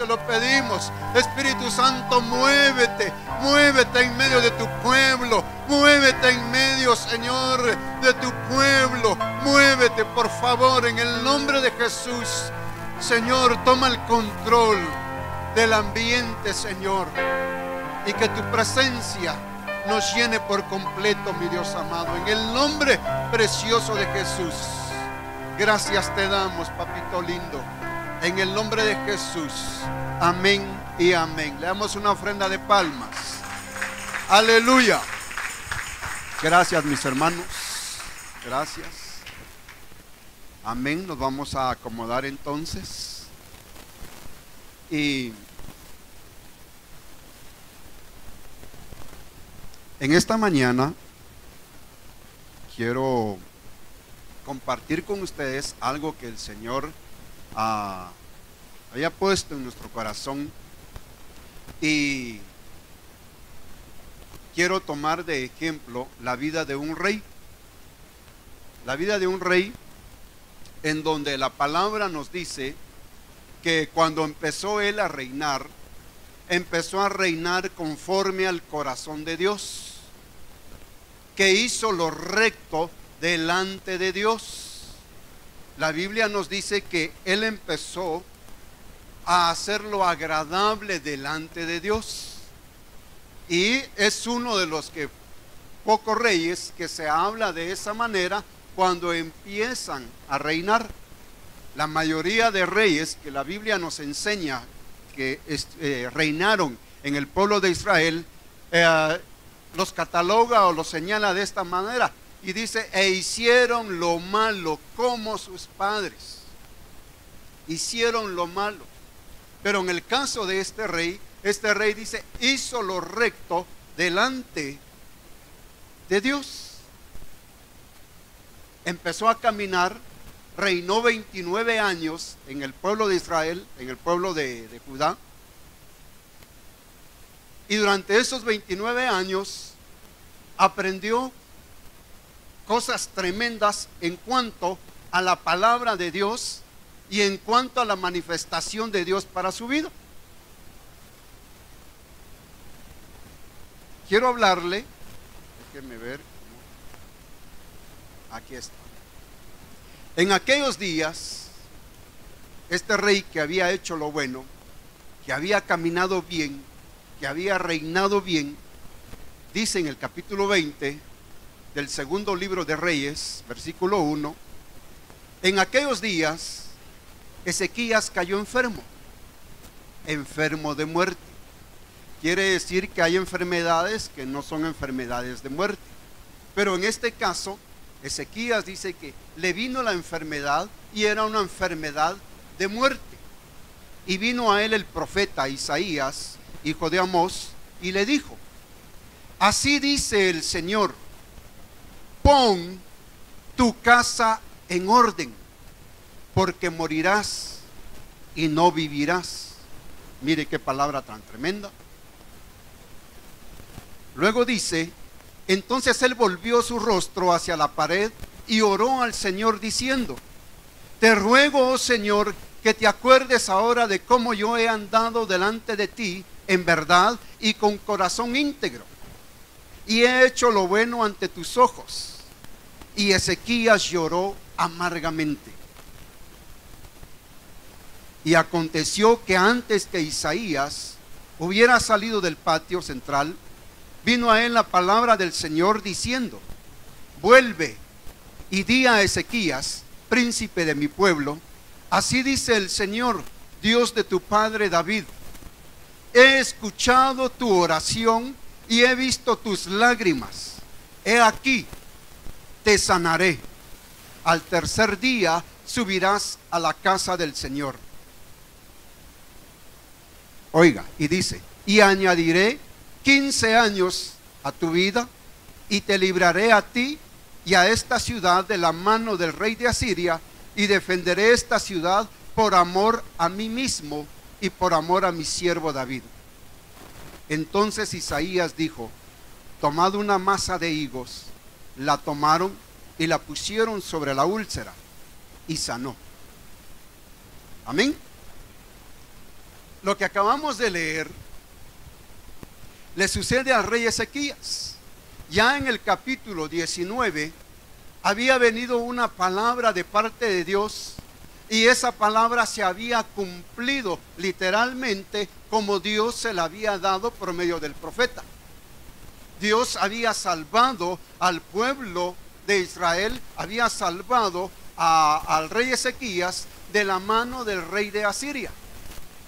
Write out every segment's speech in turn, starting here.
te lo pedimos. Espíritu Santo, muévete, muévete en medio de tu pueblo, muévete en medio, Señor, de tu pueblo, muévete, por favor, en el nombre de Jesús. Señor, toma el control del ambiente, Señor, y que tu presencia nos llene por completo, mi Dios amado, en el nombre precioso de Jesús. Gracias te damos, papito lindo, en el nombre de Jesús. Amén y amén. Le damos una ofrenda de palmas. Aleluya. Gracias, mis hermanos. Gracias. Amén. Nos vamos a acomodar entonces. Y en esta mañana quiero compartir con ustedes algo que el Señor había puesto en nuestro corazón, y quiero tomar de ejemplo la vida de un rey. La vida de un rey en donde la palabra nos dice que cuando empezó él a reinar, empezó a reinar conforme al corazón de Dios, que hizo lo recto delante de Dios. La Biblia nos dice que él empezó a hacer lo agradable delante de Dios, y es uno de los pocos reyes que se habla de esa manera cuando empiezan a reinar. La mayoría de reyes que la Biblia nos enseña que reinaron en el pueblo de Israel, los cataloga o los señala de esta manera, y dice: e hicieron lo malo como sus padres. Hicieron lo malo. Pero en el caso de este rey dice: hizo lo recto delante de Dios. Empezó a caminar, reinó 29 años en el pueblo de Israel, en el pueblo de Judá. Y durante esos 29 años aprendió cosas tremendas en cuanto a la palabra de Dios y en cuanto a la manifestación de Dios para su vida. Quiero hablarle, déjenme ver, aquí está. En aquellos días, este rey que había hecho lo bueno, que había caminado bien, que había reinado bien, dice en el capítulo 20 del segundo libro de Reyes, versículo 1, en aquellos días Ezequías cayó enfermo de muerte. Quiere decir que hay enfermedades que no son enfermedades de muerte, pero en este caso Ezequías dice que le vino la enfermedad y era una enfermedad de muerte. Y vino a él el profeta Isaías, hijo de Amós, y le dijo: así dice el Señor, pon tu casa en orden, porque morirás y no vivirás. Mire qué palabra tan tremenda. Luego dice: entonces él volvió su rostro hacia la pared y oró al Señor diciendo: te ruego, oh Señor, que te acuerdes ahora de cómo yo he andado delante de ti en verdad y con corazón íntegro, y he hecho lo bueno ante tus ojos. Y Ezequías lloró amargamente. Y aconteció que antes que Isaías hubiera salido del patio central, vino a él la palabra del Señor diciendo: vuelve y di a Ezequías, príncipe de mi pueblo, así dice el Señor, Dios de tu padre David: he escuchado tu oración y he visto tus lágrimas. He aquí, te sanaré. Al tercer día subirás a la casa del Señor. Oiga, y dice: y añadiré 15 años a tu vida, y te libraré a ti y a esta ciudad de la mano del rey de Asiria, y defenderé esta ciudad por amor a mí mismo y por amor a mi siervo David. Entonces Isaías dijo: tomad una masa de higos. La tomaron y la pusieron sobre la úlcera, y sanó. Amén. Lo que acabamos de leer le sucede al rey Ezequías. Ya en el capítulo 19 había venido una palabra de parte de Dios, y esa palabra se había cumplido literalmente como Dios se la había dado por medio del profeta. Dios había salvado al pueblo de Israel, había salvado al rey Ezequías de la mano del rey de Asiria.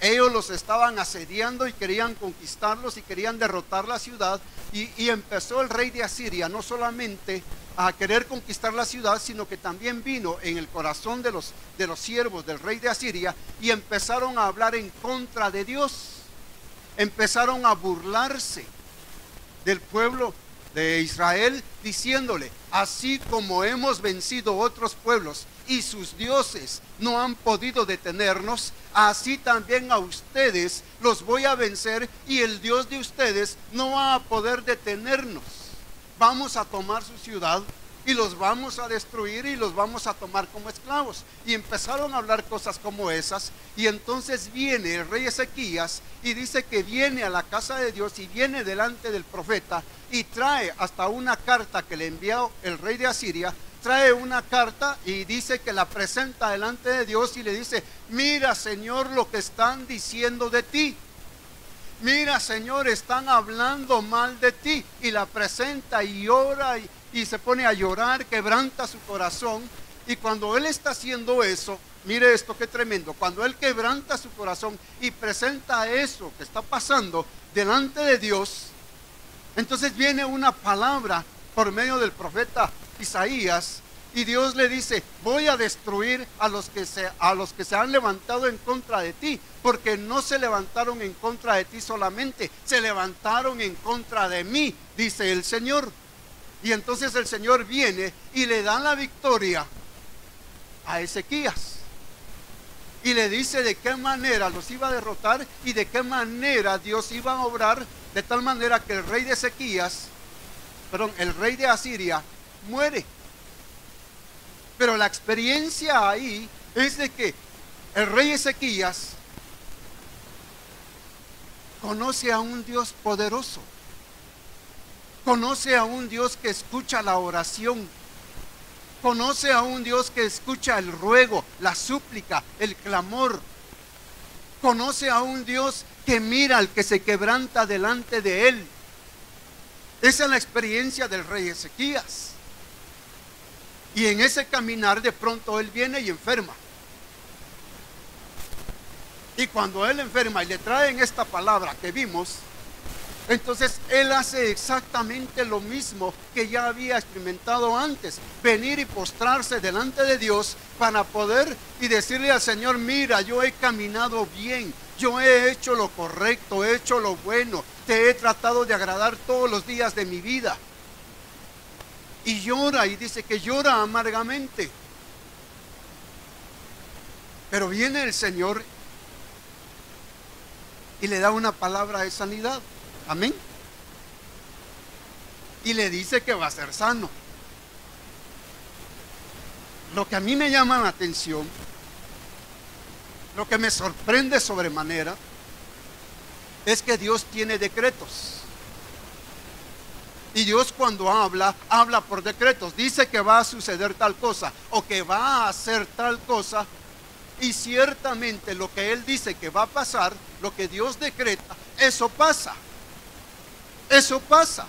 Ellos los estaban asediando y querían conquistarlos y querían derrotar la ciudad, y empezó el rey de Asiria no solamente a querer conquistar la ciudad, sino que también vino en el corazón de los siervos del rey de Asiria, y empezaron a hablar en contra de Dios, empezaron a burlarse del pueblo de Israel, diciéndole: así como hemos vencido otros pueblos y sus dioses no han podido detenernos, así también a ustedes los voy a vencer, y el Dios de ustedes no va a poder detenernos. Vamos a tomar su ciudad y los vamos a destruir y los vamos a tomar como esclavos. Y empezaron a hablar cosas como esas. Y entonces viene el rey Ezequías y dice que viene a la casa de Dios y viene delante del profeta y trae hasta una carta que le envió el rey de Asiria. Trae una carta y dice que la presenta delante de Dios y le dice: mira, Señor, lo que están diciendo de ti. Mira, Señor, están hablando mal de ti. Y la presenta y llora y se pone a llorar, quebranta su corazón. Y cuando él está haciendo eso, mire esto qué tremendo, cuando él quebranta su corazón y presenta eso que está pasando delante de Dios, entonces viene una palabra por medio del profeta Isaías, y Dios le dice: voy a destruir a los que se han levantado en contra de ti, porque no se levantaron en contra de ti solamente, se levantaron en contra de mí, dice el Señor. Y entonces el Señor viene y le da la victoria a Ezequías, y le dice de qué manera los iba a derrotar y de qué manera Dios iba a obrar, de tal manera que el rey de Asiria muere. Pero la experiencia ahí es de que el rey Ezequías conoce a un Dios poderoso, conoce a un Dios que escucha la oración, conoce a un Dios que escucha el ruego, la súplica, el clamor, conoce a un Dios que mira al que se quebranta delante de él. Esa es la experiencia del rey Ezequías. Y en ese caminar de pronto él viene y enferma. Y cuando él enferma y le traen esta palabra que vimos, entonces él hace exactamente lo mismo que ya había experimentado antes: venir y postrarse delante de Dios para poder y decirle al Señor: mira, yo he caminado bien, yo he hecho lo correcto, he hecho lo bueno, te he tratado de agradar todos los días de mi vida. Y llora, y dice que llora amargamente. Pero viene el Señor y le da una palabra de sanidad. Amén. Y le dice que va a ser sano. Lo que a mí me llama la atención, lo que me sorprende sobremanera, es que Dios tiene decretos. Y Dios, cuando habla por decretos. Dice que va a suceder tal cosa o que va a hacer tal cosa, y ciertamente lo que Él dice que va a pasar, lo que Dios decreta, eso pasa. Eso pasa.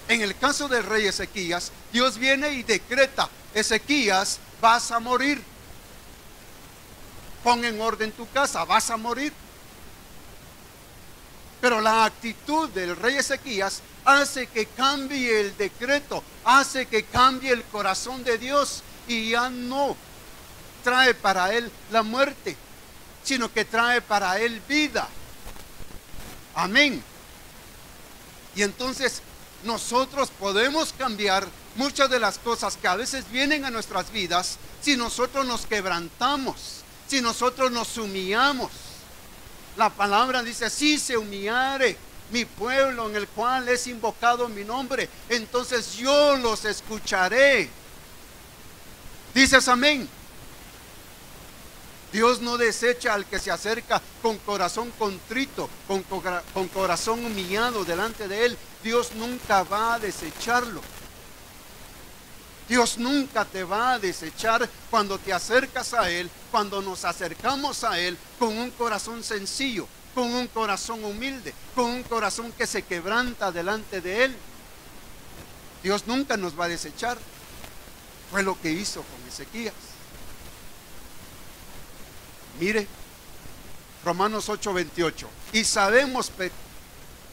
En el caso del rey Ezequías, Dios viene y decreta: Ezequías, vas a morir. Pon en orden tu casa, vas a morir. Pero la actitud del rey Ezequías hace que cambie el decreto, hace que cambie el corazón de Dios, y ya no trae para él la muerte, sino que trae para él vida. Amén. Y entonces nosotros podemos cambiar muchas de las cosas que a veces vienen a nuestras vidas si nosotros nos quebrantamos, si nosotros nos humillamos. La palabra dice: si se humillare mi pueblo en el cual es invocado mi nombre, entonces yo los escucharé. ¿Dices amén? Dios no desecha al que se acerca con corazón contrito, con corazón humillado delante de Él. Dios nunca va a desecharlo. Dios nunca te va a desechar cuando te acercas a Él, cuando nos acercamos a Él con un corazón sencillo, con un corazón humilde, con un corazón que se quebranta delante de Él. Dios nunca nos va a desechar. Fue lo que hizo con Ezequías. Mire, Romanos 8:28. Y sabemos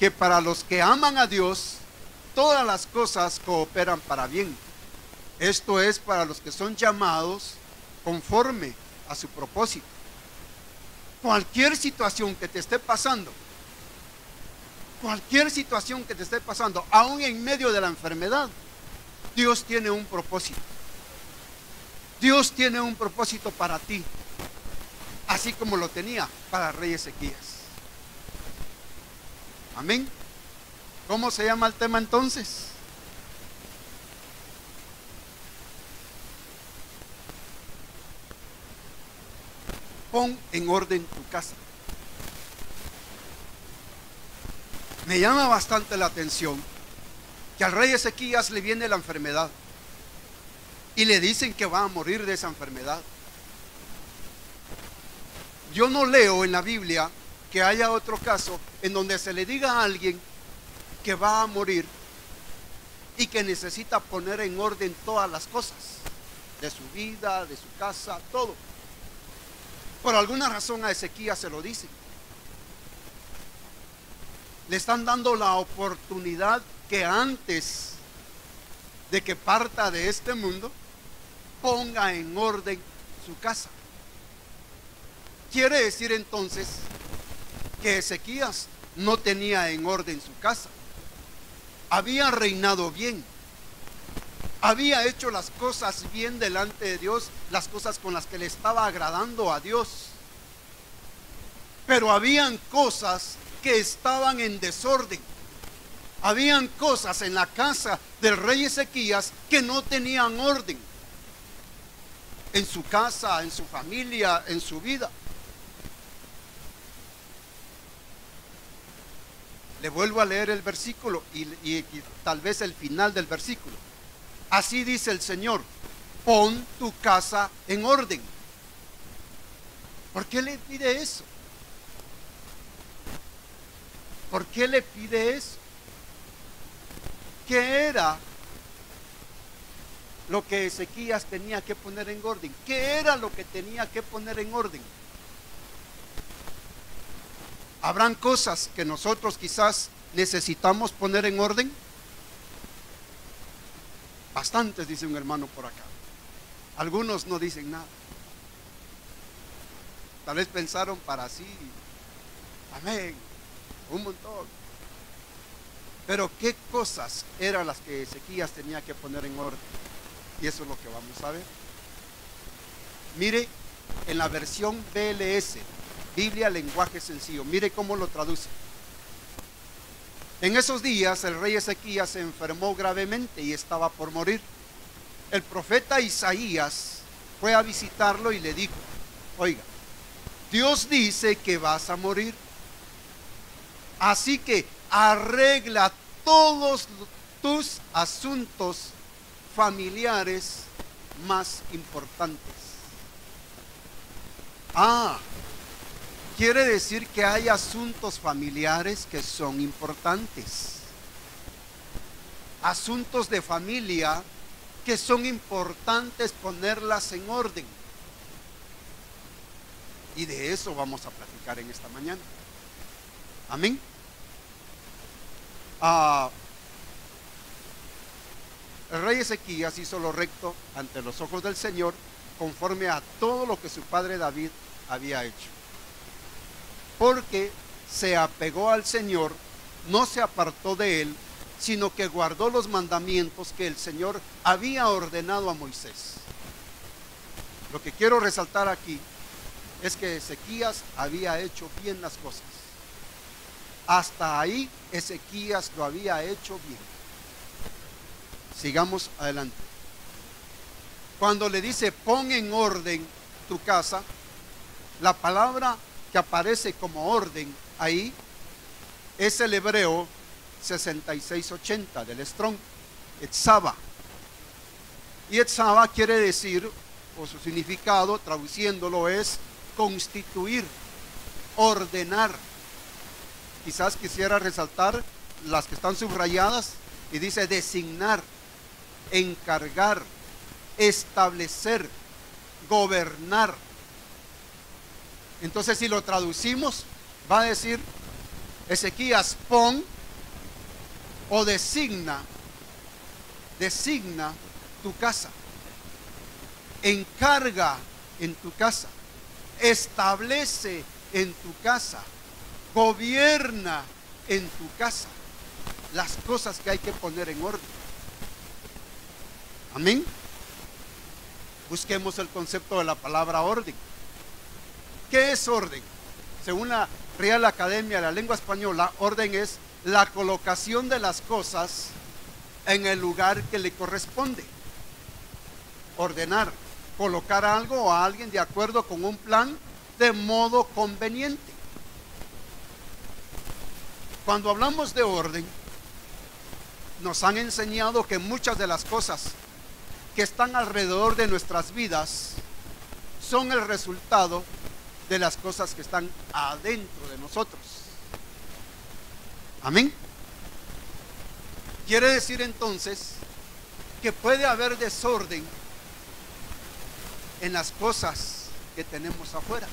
que para los que aman a Dios, todas las cosas cooperan para bien. Esto es para los que son llamados conforme a su propósito. Cualquier situación que te esté pasando, aún en medio de la enfermedad, Dios tiene un propósito. Dios tiene un propósito para ti, así como lo tenía para el rey Ezequías. Amén. ¿Cómo se llama el tema entonces? Pon en orden tu casa. Me llama bastante la atención que al rey Ezequías le viene la enfermedad y le dicen que va a morir de esa enfermedad. Yo no leo en la Biblia que haya otro caso en donde se le diga a alguien que va a morir y que necesita poner en orden todas las cosas de su vida, de su casa, todo. Por alguna razón a Ezequías se lo dicen. Le están dando la oportunidad que antes de que parta de este mundo, ponga en orden su casa. Quiere decir entonces que Ezequías no tenía en orden su casa. Había reinado bien, había hecho las cosas bien delante de Dios, las cosas con las que le estaba agradando a Dios. Pero habían cosas que estaban en desorden. Habían cosas en la casa del rey Ezequías que no tenían orden. En su casa, en su familia, en su vida. Le vuelvo a leer el versículo y tal vez el final del versículo. Así dice el Señor: pon tu casa en orden. ¿Por qué le pide eso? ¿Por qué le pide eso? ¿Qué era lo que Ezequías tenía que poner en orden? ¿Qué era lo que tenía que poner en orden? ¿Habrán cosas que nosotros quizás necesitamos poner en orden? Bastantes, dice un hermano por acá. Algunos no dicen nada. Tal vez pensaron para sí. Amén. Un montón. Pero ¿qué cosas eran las que Ezequías tenía que poner en orden? Y eso es lo que vamos a ver. Mire, en la versión BLS, Biblia Lenguaje Sencillo, mire cómo lo traduce. En esos días el rey Ezequías se enfermó gravemente y estaba por morir. El profeta Isaías fue a visitarlo y le dijo: oiga, Dios dice que vas a morir, así que arregla todos tus asuntos familiares más importantes. Quiere decir que hay asuntos familiares que son importantes. Asuntos de familia que son importantes ponerlas en orden. Y de eso vamos a platicar en esta mañana. Amén. El rey Ezequías hizo lo recto ante los ojos del Señor, conforme a todo lo que su padre David había hecho. Porque se apegó al Señor, no se apartó de él, sino que guardó los mandamientos que el Señor había ordenado a Moisés. Lo que quiero resaltar aquí es que Ezequías había hecho bien las cosas. Hasta ahí Ezequías lo había hecho bien. Sigamos adelante. Cuando le dice pon en orden tu casa, La palabra que aparece como orden ahí es el hebreo 6680 del Strong, Etzaba. Y Etzaba quiere decir, o su significado traduciéndolo es constituir, ordenar. Quizás quisiera resaltar las que están subrayadas y dice designar, encargar, establecer, gobernar. Entonces, si lo traducimos, va a decir: Ezequías, pon o designa tu casa, encarga en tu casa, establece en tu casa, gobierna en tu casa las cosas que hay que poner en orden. Amén. Busquemos el concepto de la palabra orden. ¿Qué es orden? Según la Real Academia de la Lengua Española, orden es la colocación de las cosas en el lugar que le corresponde. Ordenar, colocar algo o a alguien de acuerdo con un plan de modo conveniente. Cuando hablamos de orden, nos han enseñado que muchas de las cosas que están alrededor de nuestras vidas son el resultado de las cosas que están adentro de nosotros. Amén. Quiere decir entonces que puede haber desorden en las cosas que tenemos afuera.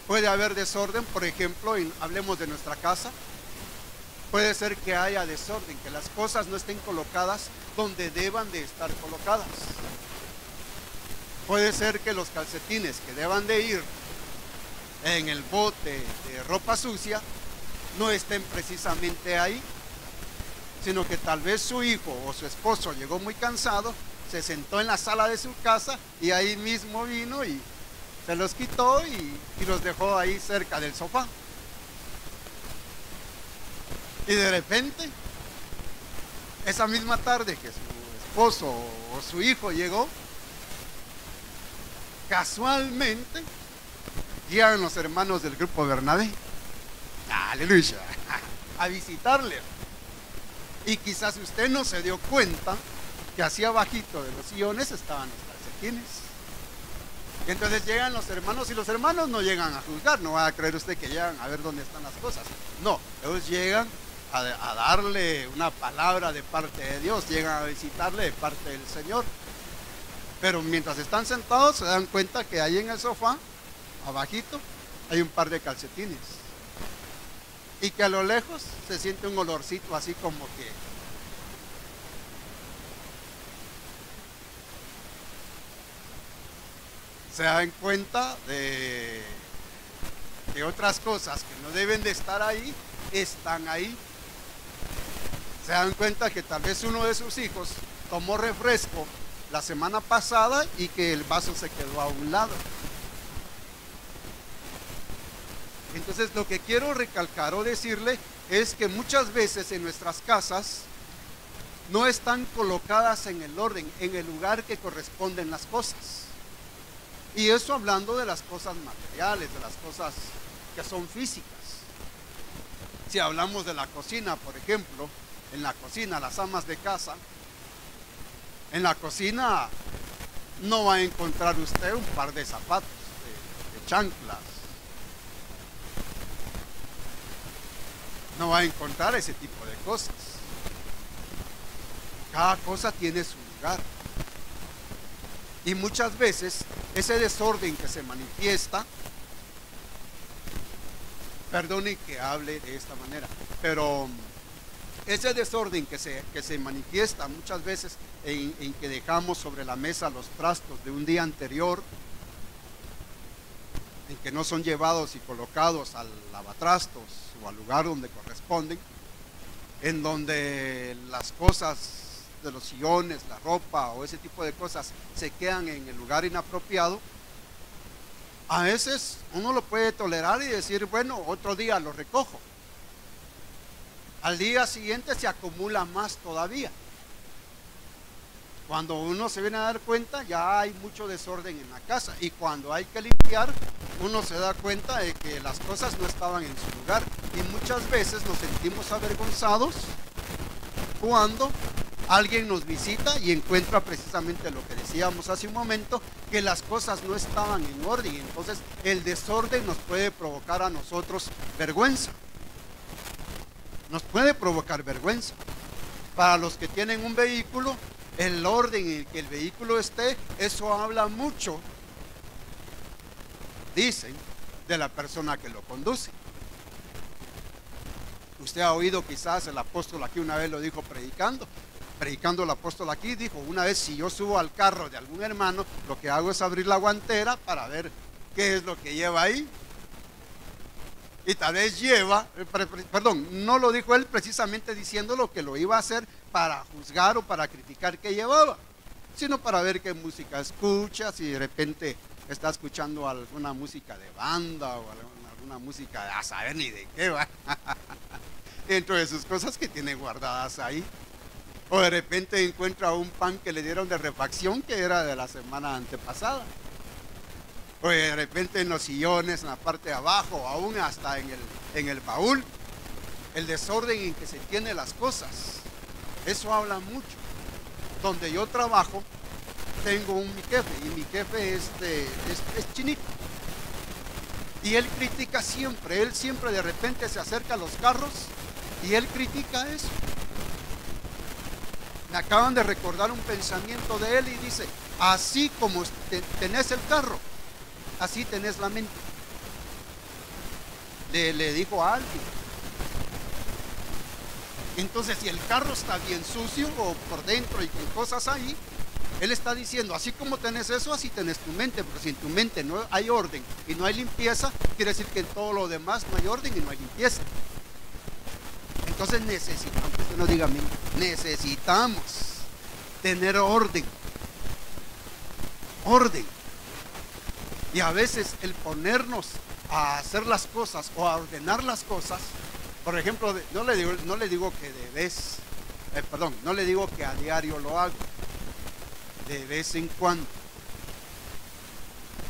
Puede haber desorden, por ejemplo, hablemos de nuestra casa. Puede ser que haya desorden, que las cosas no estén colocadas donde deban de estar colocadas. Puede ser que los calcetines que deban de ir en el bote de ropa sucia no estén precisamente ahí, sino que tal vez su hijo o su esposo llegó muy cansado, se sentó en la sala de su casa y ahí mismo vino y se los quitó y los dejó ahí cerca del sofá. Y de repente, esa misma tarde que su esposo o su hijo llegó, casualmente llegan los hermanos del grupo Bernabé, aleluya, a visitarle. Y quizás usted no se dio cuenta que así abajito de los sillones estaban los calcetines. Y entonces llegan los hermanos, y los hermanos no llegan a juzgar, no va a creer usted que llegan a ver dónde están las cosas. No, ellos llegan a darle una palabra de parte de Dios, llegan a visitarle de parte del Señor. Pero mientras están sentados se dan cuenta que ahí en el sofá, abajito, hay un par de calcetines. Y que a lo lejos se siente un olorcito así como que se dan cuenta de que otras cosas que no deben de estar ahí, están ahí. Se dan cuenta que tal vez uno de sus hijos tomó refresco la semana pasada y que el vaso se quedó a un lado. Entonces, lo que quiero recalcar o decirle es que muchas veces en nuestras casas no están colocadas en el orden, en el lugar que corresponden las cosas. Y eso hablando de las cosas materiales, de las cosas que son físicas. Si hablamos de la cocina, por ejemplo, en la cocina, las amas de casa, en la cocina no va a encontrar usted un par de zapatos, de chanclas. No va a encontrar ese tipo de cosas. Cada cosa tiene su lugar. Y muchas veces ese desorden que se manifiesta, perdone que hable de esta manera, pero ese desorden que se manifiesta muchas veces en que dejamos sobre la mesa los trastos de un día anterior, en que no son llevados y colocados al lavatrastos o al lugar donde corresponden, en donde las cosas de los sillones, la ropa o ese tipo de cosas se quedan en el lugar inapropiado. A veces uno lo puede tolerar y decir, bueno, otro día lo recojo. Al día siguiente se acumula más todavía. Cuando uno se viene a dar cuenta, ya hay mucho desorden en la casa. Y cuando hay que limpiar, uno se da cuenta de que las cosas no estaban en su lugar. Y muchas veces nos sentimos avergonzados cuando alguien nos visita y encuentra precisamente lo que decíamos hace un momento, que las cosas no estaban en orden. Entonces el desorden nos puede provocar a nosotros vergüenza. Nos puede provocar vergüenza. Para los que tienen un vehículo, el orden en el que el vehículo esté, eso habla mucho, dicen, de la persona que lo conduce. Usted ha oído quizás el apóstol aquí una vez lo dijo predicando el apóstol aquí, dijo una vez: si yo subo al carro de algún hermano, lo que hago es abrir la guantera para ver qué es lo que lleva ahí. Y tal vez lleva, perdón, no lo dijo él precisamente diciendo lo que lo iba a hacer para juzgar o para criticar que llevaba, sino para ver qué música escucha, si de repente está escuchando alguna música de banda o alguna música a saber ni de qué va, dentro de sus cosas que tiene guardadas ahí. O de repente encuentra un pan que le dieron de refacción que era de la semana antepasada. O de repente en los sillones, en la parte de abajo, aún hasta en el baúl, el desorden en que se tienen las cosas, eso habla mucho. Donde yo trabajo, tengo mi jefe, y mi jefe es chinito. Y él critica siempre, él siempre de repente se acerca a los carros y él critica eso. Me acaban de recordar un pensamiento de él y dice: así como tenés el carro, así tenés la mente. Le dijo a alguien. Entonces, si el carro está bien sucio o por dentro y con cosas ahí, él está diciendo: así como tenés eso, así tenés tu mente. Porque si en tu mente no hay orden y no hay limpieza, quiere decir que en todo lo demás no hay orden y no hay limpieza. Entonces necesitamos, usted no diga a mí, necesitamos tener orden. Orden. Y a veces el ponernos a hacer las cosas o a ordenar las cosas, por ejemplo, no le digo que no le digo que a diario lo hago. De vez en cuando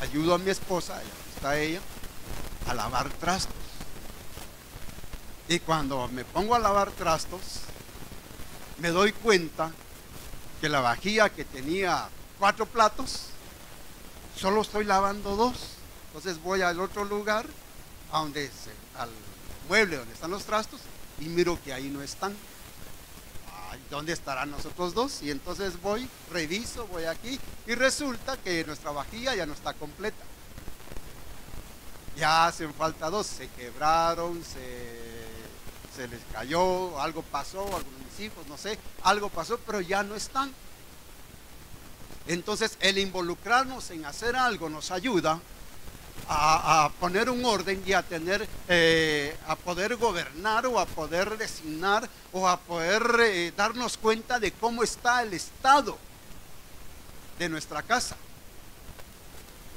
ayudo a mi esposa, allá está ella, a lavar trastos. Y cuando me pongo a lavar trastos, me doy cuenta que la vajilla que tenía 4 platos, solo estoy lavando 2. Entonces voy al otro lugar, al mueble donde están los trastos, y miro que ahí no están. Ay, ¿dónde estarán los otros 2? Y entonces voy, reviso, voy aquí, y resulta que nuestra vajilla ya no está completa. Ya hacen falta 2, se quebraron, se les cayó, algo pasó, algunos de mis hijos, no sé, algo pasó, pero ya no están. Entonces el involucrarnos en hacer algo nos ayuda a poner un orden y a poder gobernar o a poder designar o a poder darnos cuenta de cómo está el estado de nuestra casa.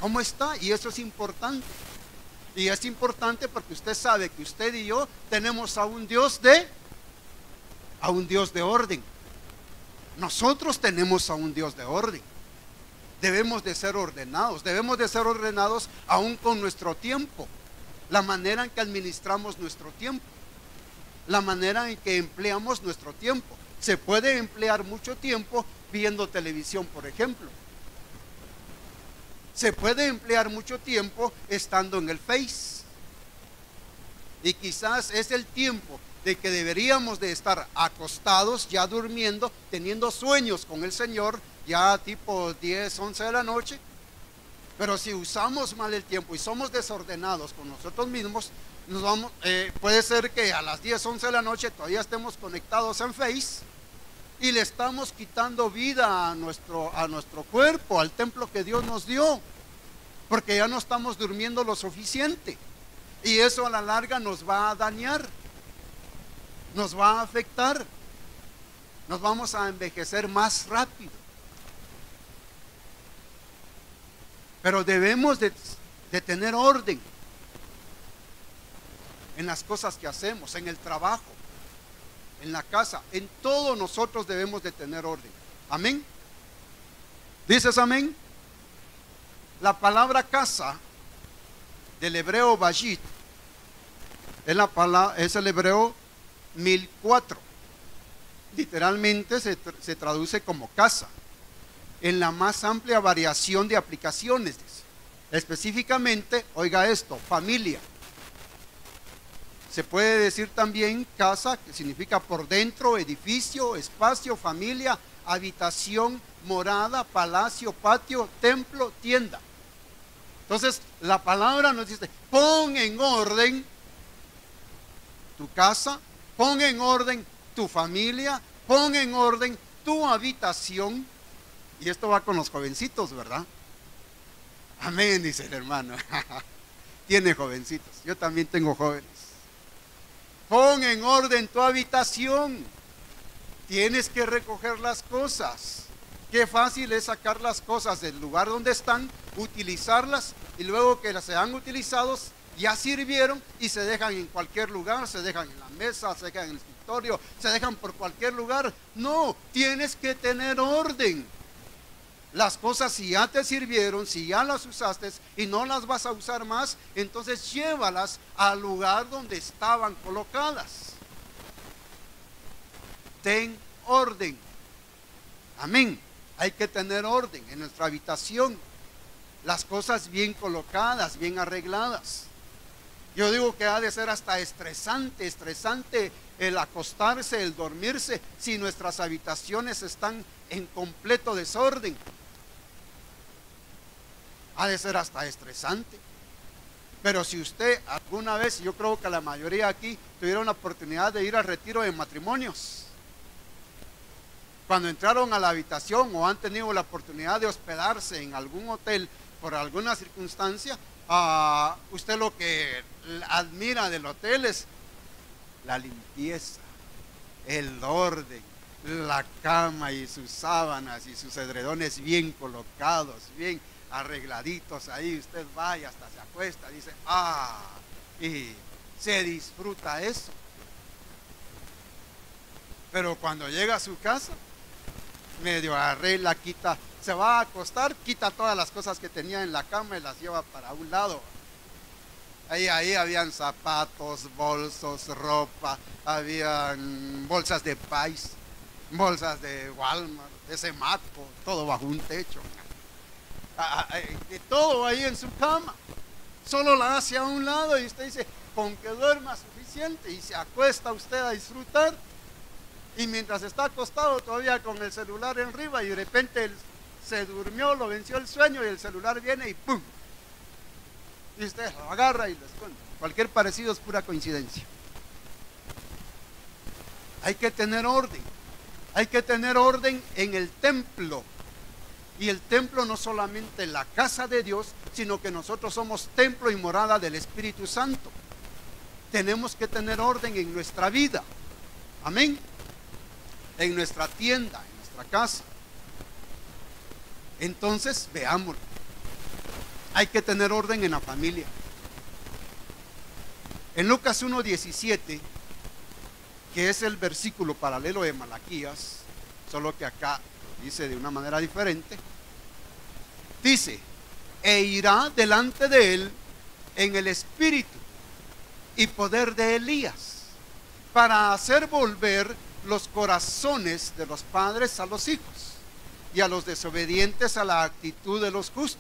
¿Cómo está? Y eso es importante. Y es importante porque usted sabe que usted y yo tenemos a un Dios de orden. Nosotros tenemos a un Dios de orden. Debemos de ser ordenados aún con nuestro tiempo, la manera en que administramos nuestro tiempo, la manera en que empleamos nuestro tiempo. Se puede emplear mucho tiempo viendo televisión, por ejemplo. Se puede emplear mucho tiempo estando en el Face. Y quizás es el tiempo de que deberíamos de estar acostados, ya durmiendo, teniendo sueños con el Señor, ya tipo 10, 11 de la noche. Pero si usamos mal el tiempo y somos desordenados con nosotros mismos, puede ser que a las 10, 11 de la noche todavía estemos conectados en Face y le estamos quitando vida a nuestro cuerpo, al templo que Dios nos dio, porque ya no estamos durmiendo lo suficiente. Y eso a la larga nos va a dañar, nos va a afectar, nos vamos a envejecer más rápido. Pero debemos de tener orden en las cosas que hacemos, en el trabajo, en la casa, en todo nosotros debemos de tener orden. Amén. ¿Dices amén? La palabra casa del hebreo bayit es el hebreo 1004. Literalmente se traduce como casa, en la más amplia variación de aplicaciones. Específicamente, oiga esto, familia. Se puede decir también casa, que significa por dentro, edificio, espacio, familia, habitación, morada, palacio, patio, templo, tienda. Entonces, la palabra nos dice, pon en orden tu casa, pon en orden tu familia, pon en orden tu habitación. Y esto va con los jovencitos, ¿verdad? Amén, dice el hermano. Tiene jovencitos, yo también tengo jóvenes. Pon en orden tu habitación. Tienes que recoger las cosas. Qué fácil es sacar las cosas del lugar donde están, utilizarlas y luego que las sean utilizados, ya sirvieron y se dejan en cualquier lugar, se dejan en la mesa, se dejan en el escritorio, se dejan por cualquier lugar. No, tienes que tener orden. Las cosas, si ya te sirvieron, si ya las usaste y no las vas a usar más, entonces llévalas al lugar donde estaban colocadas. Ten orden. Amén. Hay que tener orden en nuestra habitación. Las cosas bien colocadas, bien arregladas. Yo digo que ha de ser hasta estresante el acostarse, el dormirse, si nuestras habitaciones están en completo desorden. Ha de ser hasta estresante. Pero si usted alguna vez, yo creo que la mayoría aquí tuvieron la oportunidad de ir al retiro de matrimonios, cuando entraron a la habitación o han tenido la oportunidad de hospedarse en algún hotel por alguna circunstancia, usted lo que admira del hotel es la limpieza, el orden, la cama y sus sábanas y sus edredones bien colocados, bien arregladitos ahí. Usted va y hasta se acuesta, dice, y se disfruta eso. Pero cuando llega a su casa, medio arregla, quita, se va a acostar, quita todas las cosas que tenía en la cama y las lleva para un lado. Ahí habían zapatos, bolsos, ropa, habían bolsas de Pais, bolsas de Walmart, de Semaco, todo bajo un techo. De todo ahí en su cama. Solo la hace a un lado y usted dice, con que duerma suficiente, y se acuesta usted a disfrutar. Y mientras está acostado todavía con el celular arriba y de repente se durmió, lo venció el sueño y el celular viene y ¡pum! Y usted lo agarra y lo esconde. Cualquier parecido es pura coincidencia. Hay que tener orden. Hay que tener orden en el templo. Y el templo no solamente la casa de Dios, sino que nosotros somos templo y morada del Espíritu Santo. Tenemos que tener orden en nuestra vida. Amén. En nuestra tienda, en nuestra casa. Entonces, veámoslo. Hay que tener orden en la familia. En Lucas 1:17, que es el versículo paralelo de Malaquías, solo que acá dice de una manera diferente, dice, e irá delante de él en el espíritu y poder de Elías, para hacer volver los corazones de los padres a los hijos y a los desobedientes a la actitud de los justos,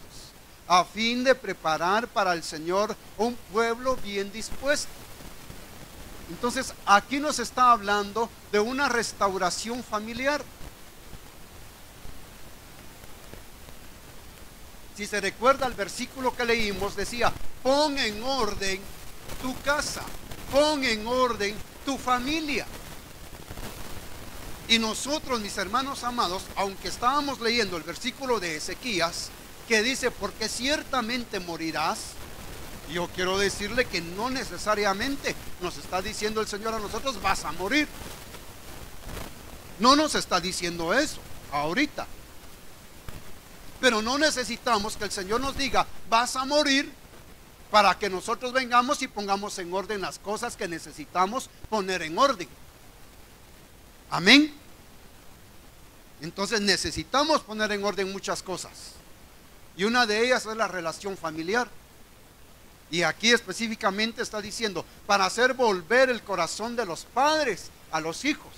a fin de preparar para el Señor un pueblo bien dispuesto. Entonces aquí nos está hablando de una restauración familiar. Si se recuerda el versículo que leímos, decía, pon en orden tu casa, pon en orden tu familia. Y nosotros, mis hermanos amados, aunque estábamos leyendo el versículo de Ezequías, que dice, porque ciertamente morirás, yo quiero decirle que no necesariamente nos está diciendo el Señor a nosotros, vas a morir. No nos está diciendo eso ahorita. Pero no necesitamos que el Señor nos diga, vas a morir, para que nosotros vengamos y pongamos en orden las cosas que necesitamos poner en orden. Amén. Entonces necesitamos poner en orden muchas cosas. Y una de ellas es la relación familiar. Y aquí específicamente está diciendo, para hacer volver el corazón de los padres a los hijos.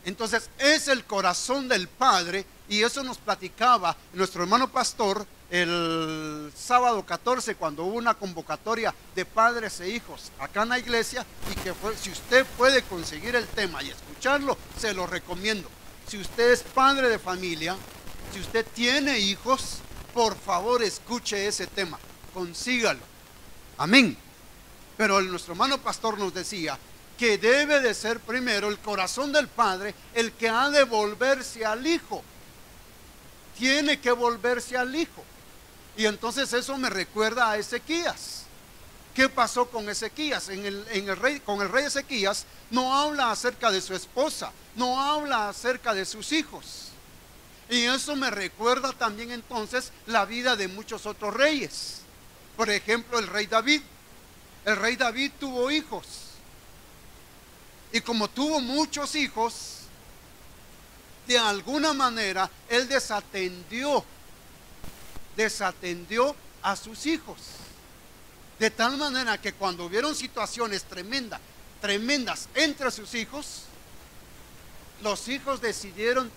Entonces es el corazón del padre, y eso nos platicaba nuestro hermano pastor el sábado 14, cuando hubo una convocatoria de padres e hijos acá en la iglesia, y que fue, si usted puede conseguir el tema y escucharlo, se lo recomiendo. Si usted es padre de familia, si usted tiene hijos, por favor escuche ese tema, consígalo. Amén. Pero nuestro hermano pastor nos decía que debe de ser primero el corazón del padre el que ha de volverse al hijo. Tiene que volverse al hijo. Y entonces eso me recuerda a Ezequías. ¿Qué pasó con Ezequías? Con el rey Ezequías no habla acerca de su esposa, no habla acerca de sus hijos. Y eso me recuerda también entonces la vida de muchos otros reyes. Por ejemplo, el rey David. El rey David tuvo hijos. Y como tuvo muchos hijos, de alguna manera él desatendió a sus hijos. De tal manera que cuando hubieron situaciones tremendas entre sus hijos, los hijos decidieron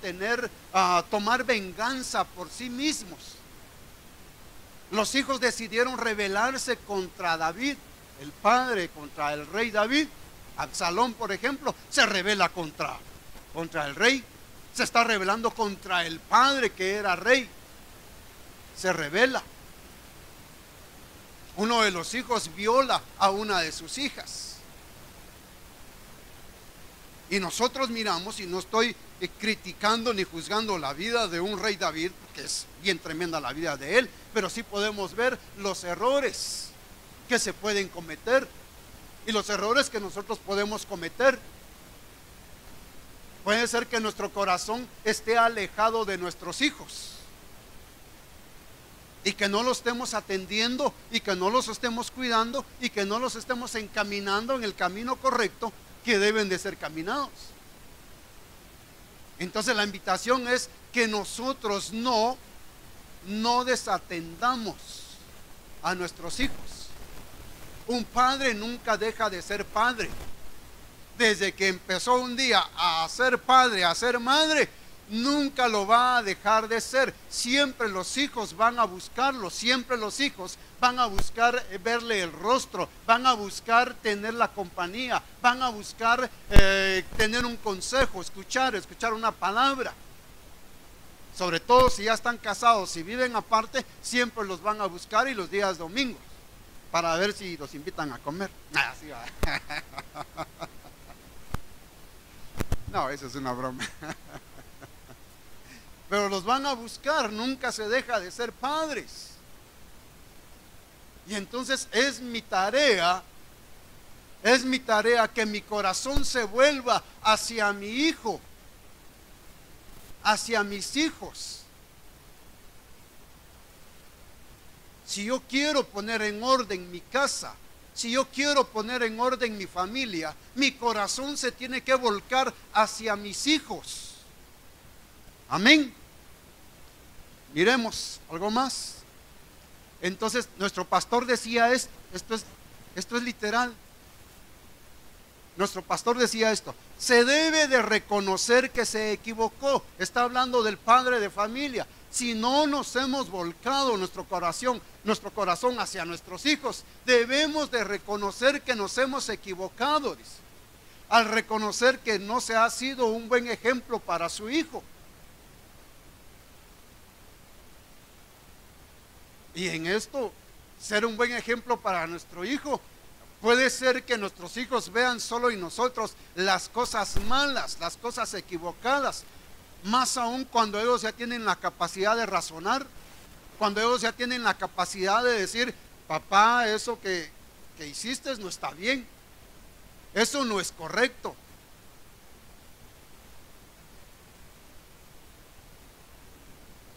tomar venganza por sí mismos. Los hijos decidieron rebelarse contra David, el padre, contra el rey David. Absalón, por ejemplo, se rebela contra el rey. Se está rebelando contra el padre que era rey. Se rebela. Uno de los hijos viola a una de sus hijas. Y nosotros miramos, y no estoy criticando ni juzgando la vida de un rey David, que es bien tremenda la vida de él, pero sí podemos ver los errores que se pueden cometer y los errores que nosotros podemos cometer. Puede ser que nuestro corazón esté alejado de nuestros hijos y que no los estemos atendiendo y que no los estemos cuidando y que no los estemos encaminando en el camino correcto que deben de ser caminados. Entonces la invitación es que nosotros no desatendamos a nuestros hijos. Un padre nunca deja de ser padre. Desde que empezó un día a ser padre, a ser madre, nunca lo va a dejar de ser. Siempre los hijos van a buscarlo, siempre los hijos van a buscar verle el rostro, van a buscar tener la compañía, van a buscar tener un consejo, escuchar una palabra. Sobre todo si ya están casados, si viven aparte, siempre los van a buscar, y los días domingos, para ver si los invitan a comer. Así va. No, eso es una broma. Pero los van a buscar, nunca se deja de ser padres. Y entonces es mi tarea que mi corazón se vuelva hacia mi hijo, hacia mis hijos. Si yo quiero poner en orden mi casa, si yo quiero poner en orden mi familia, mi corazón se tiene que volcar hacia mis hijos. Amén. Miremos algo más. Entonces nuestro pastor decía esto es literal. Nuestro pastor decía esto: se debe de reconocer que se equivocó. Está hablando del padre de familia. Si no nos hemos volcado nuestro corazón hacia nuestros hijos, debemos de reconocer que nos hemos equivocado, dice. Al reconocer que no se ha sido un buen ejemplo para su hijo. Y en esto, ser un buen ejemplo para nuestro hijo, puede ser que nuestros hijos vean solo en nosotros las cosas malas, las cosas equivocadas. Más aún cuando ellos ya tienen la capacidad de razonar, cuando ellos ya tienen la capacidad de decir: papá, eso que hiciste no está bien, eso no es correcto.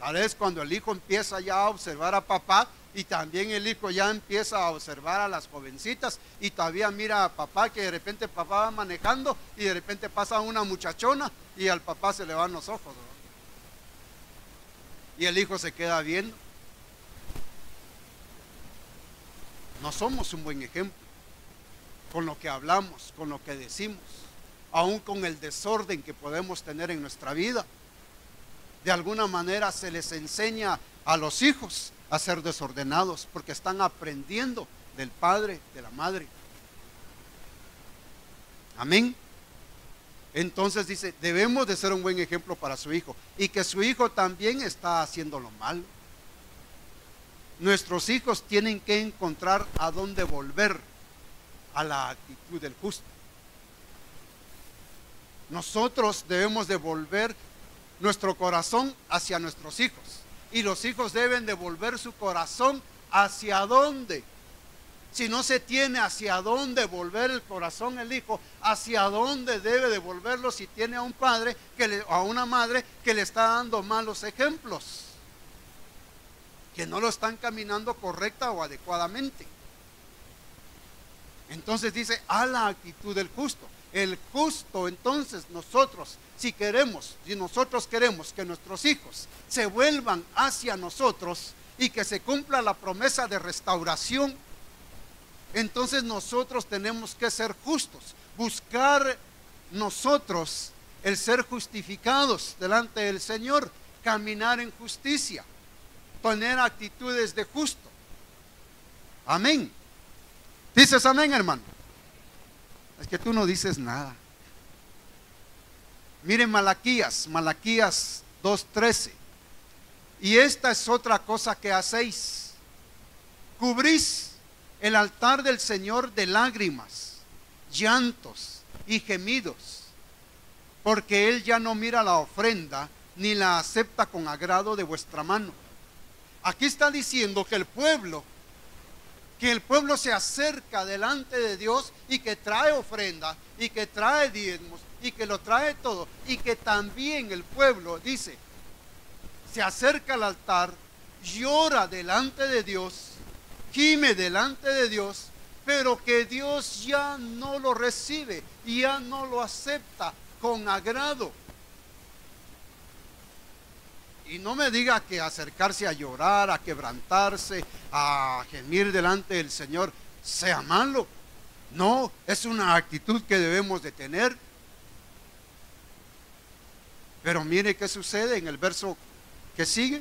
Tal vez cuando el hijo empieza ya a observar a papá, Y también el hijo ya empieza a observar a las jovencitas y todavía mira a papá, que de repente papá va manejando y de repente pasa una muchachona y al papá se le van los ojos, ¿verdad? Y el hijo se queda viendo. No somos un buen ejemplo con lo que hablamos, con lo que decimos, aún con el desorden que podemos tener en nuestra vida. De alguna manera se les enseña a los hijos a ser desordenados porque están aprendiendo del padre, de la madre. Amén. Entonces dice, debemos de ser un buen ejemplo para su hijo, y que su hijo también está haciendo lo malo. Nuestros hijos tienen que encontrar a dónde volver a la actitud del justo. Nosotros debemos de volver nuestro corazón hacia nuestros hijos, y los hijos deben devolver su corazón hacia dónde. Si no se tiene hacia dónde volver el corazón el hijo, hacia dónde debe devolverlo si tiene a un padre o a una madre que le está dando malos ejemplos, que no lo están caminando correcta o adecuadamente. Entonces dice, a la actitud del justo. El justo, entonces nosotros, si nosotros queremos que nuestros hijos se vuelvan hacia nosotros y que se cumpla la promesa de restauración, entonces nosotros tenemos que ser justos, buscar nosotros el ser justificados delante del Señor, caminar en justicia, tener actitudes de justo. Amén. ¿Dices amén, hermano? Es que tú no dices nada. Miren Malaquías 2:13. Y esta es otra cosa que hacéis: cubrís el altar del Señor de lágrimas, llantos y gemidos, porque Él ya no mira la ofrenda ni la acepta con agrado de vuestra mano. Aquí está diciendo que el pueblo se acerca delante de Dios y que trae ofrenda y que trae diezmos y que lo trae todo, y que también el pueblo, dice, se acerca al altar, llora delante de Dios, gime delante de Dios, pero que Dios ya no lo recibe, ya no lo acepta con agrado. Y no me diga que acercarse a llorar, a quebrantarse, a gemir delante del Señor sea malo. No, es una actitud que debemos de tener. Pero mire qué sucede en el verso que sigue.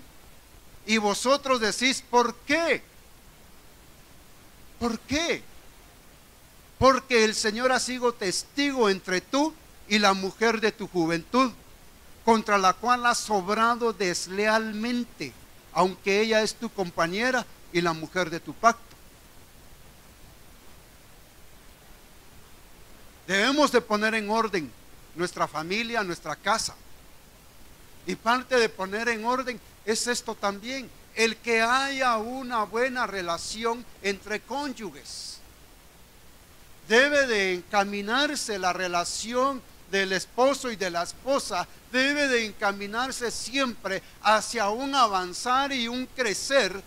Y vosotros decís, ¿por qué? ¿Por qué? Porque el Señor ha sido testigo entre tú y la mujer de tu juventud, contra la cual has obrado deslealmente, aunque ella es tu compañera y la mujer de tu pacto. Debemos de poner en orden nuestra familia, nuestra casa. Y parte de poner en orden es esto también, el que haya una buena relación entre cónyuges. Debe de encaminarse la relación del esposo y de la esposa, debe de encaminarse siempre hacia un avanzar y un crecer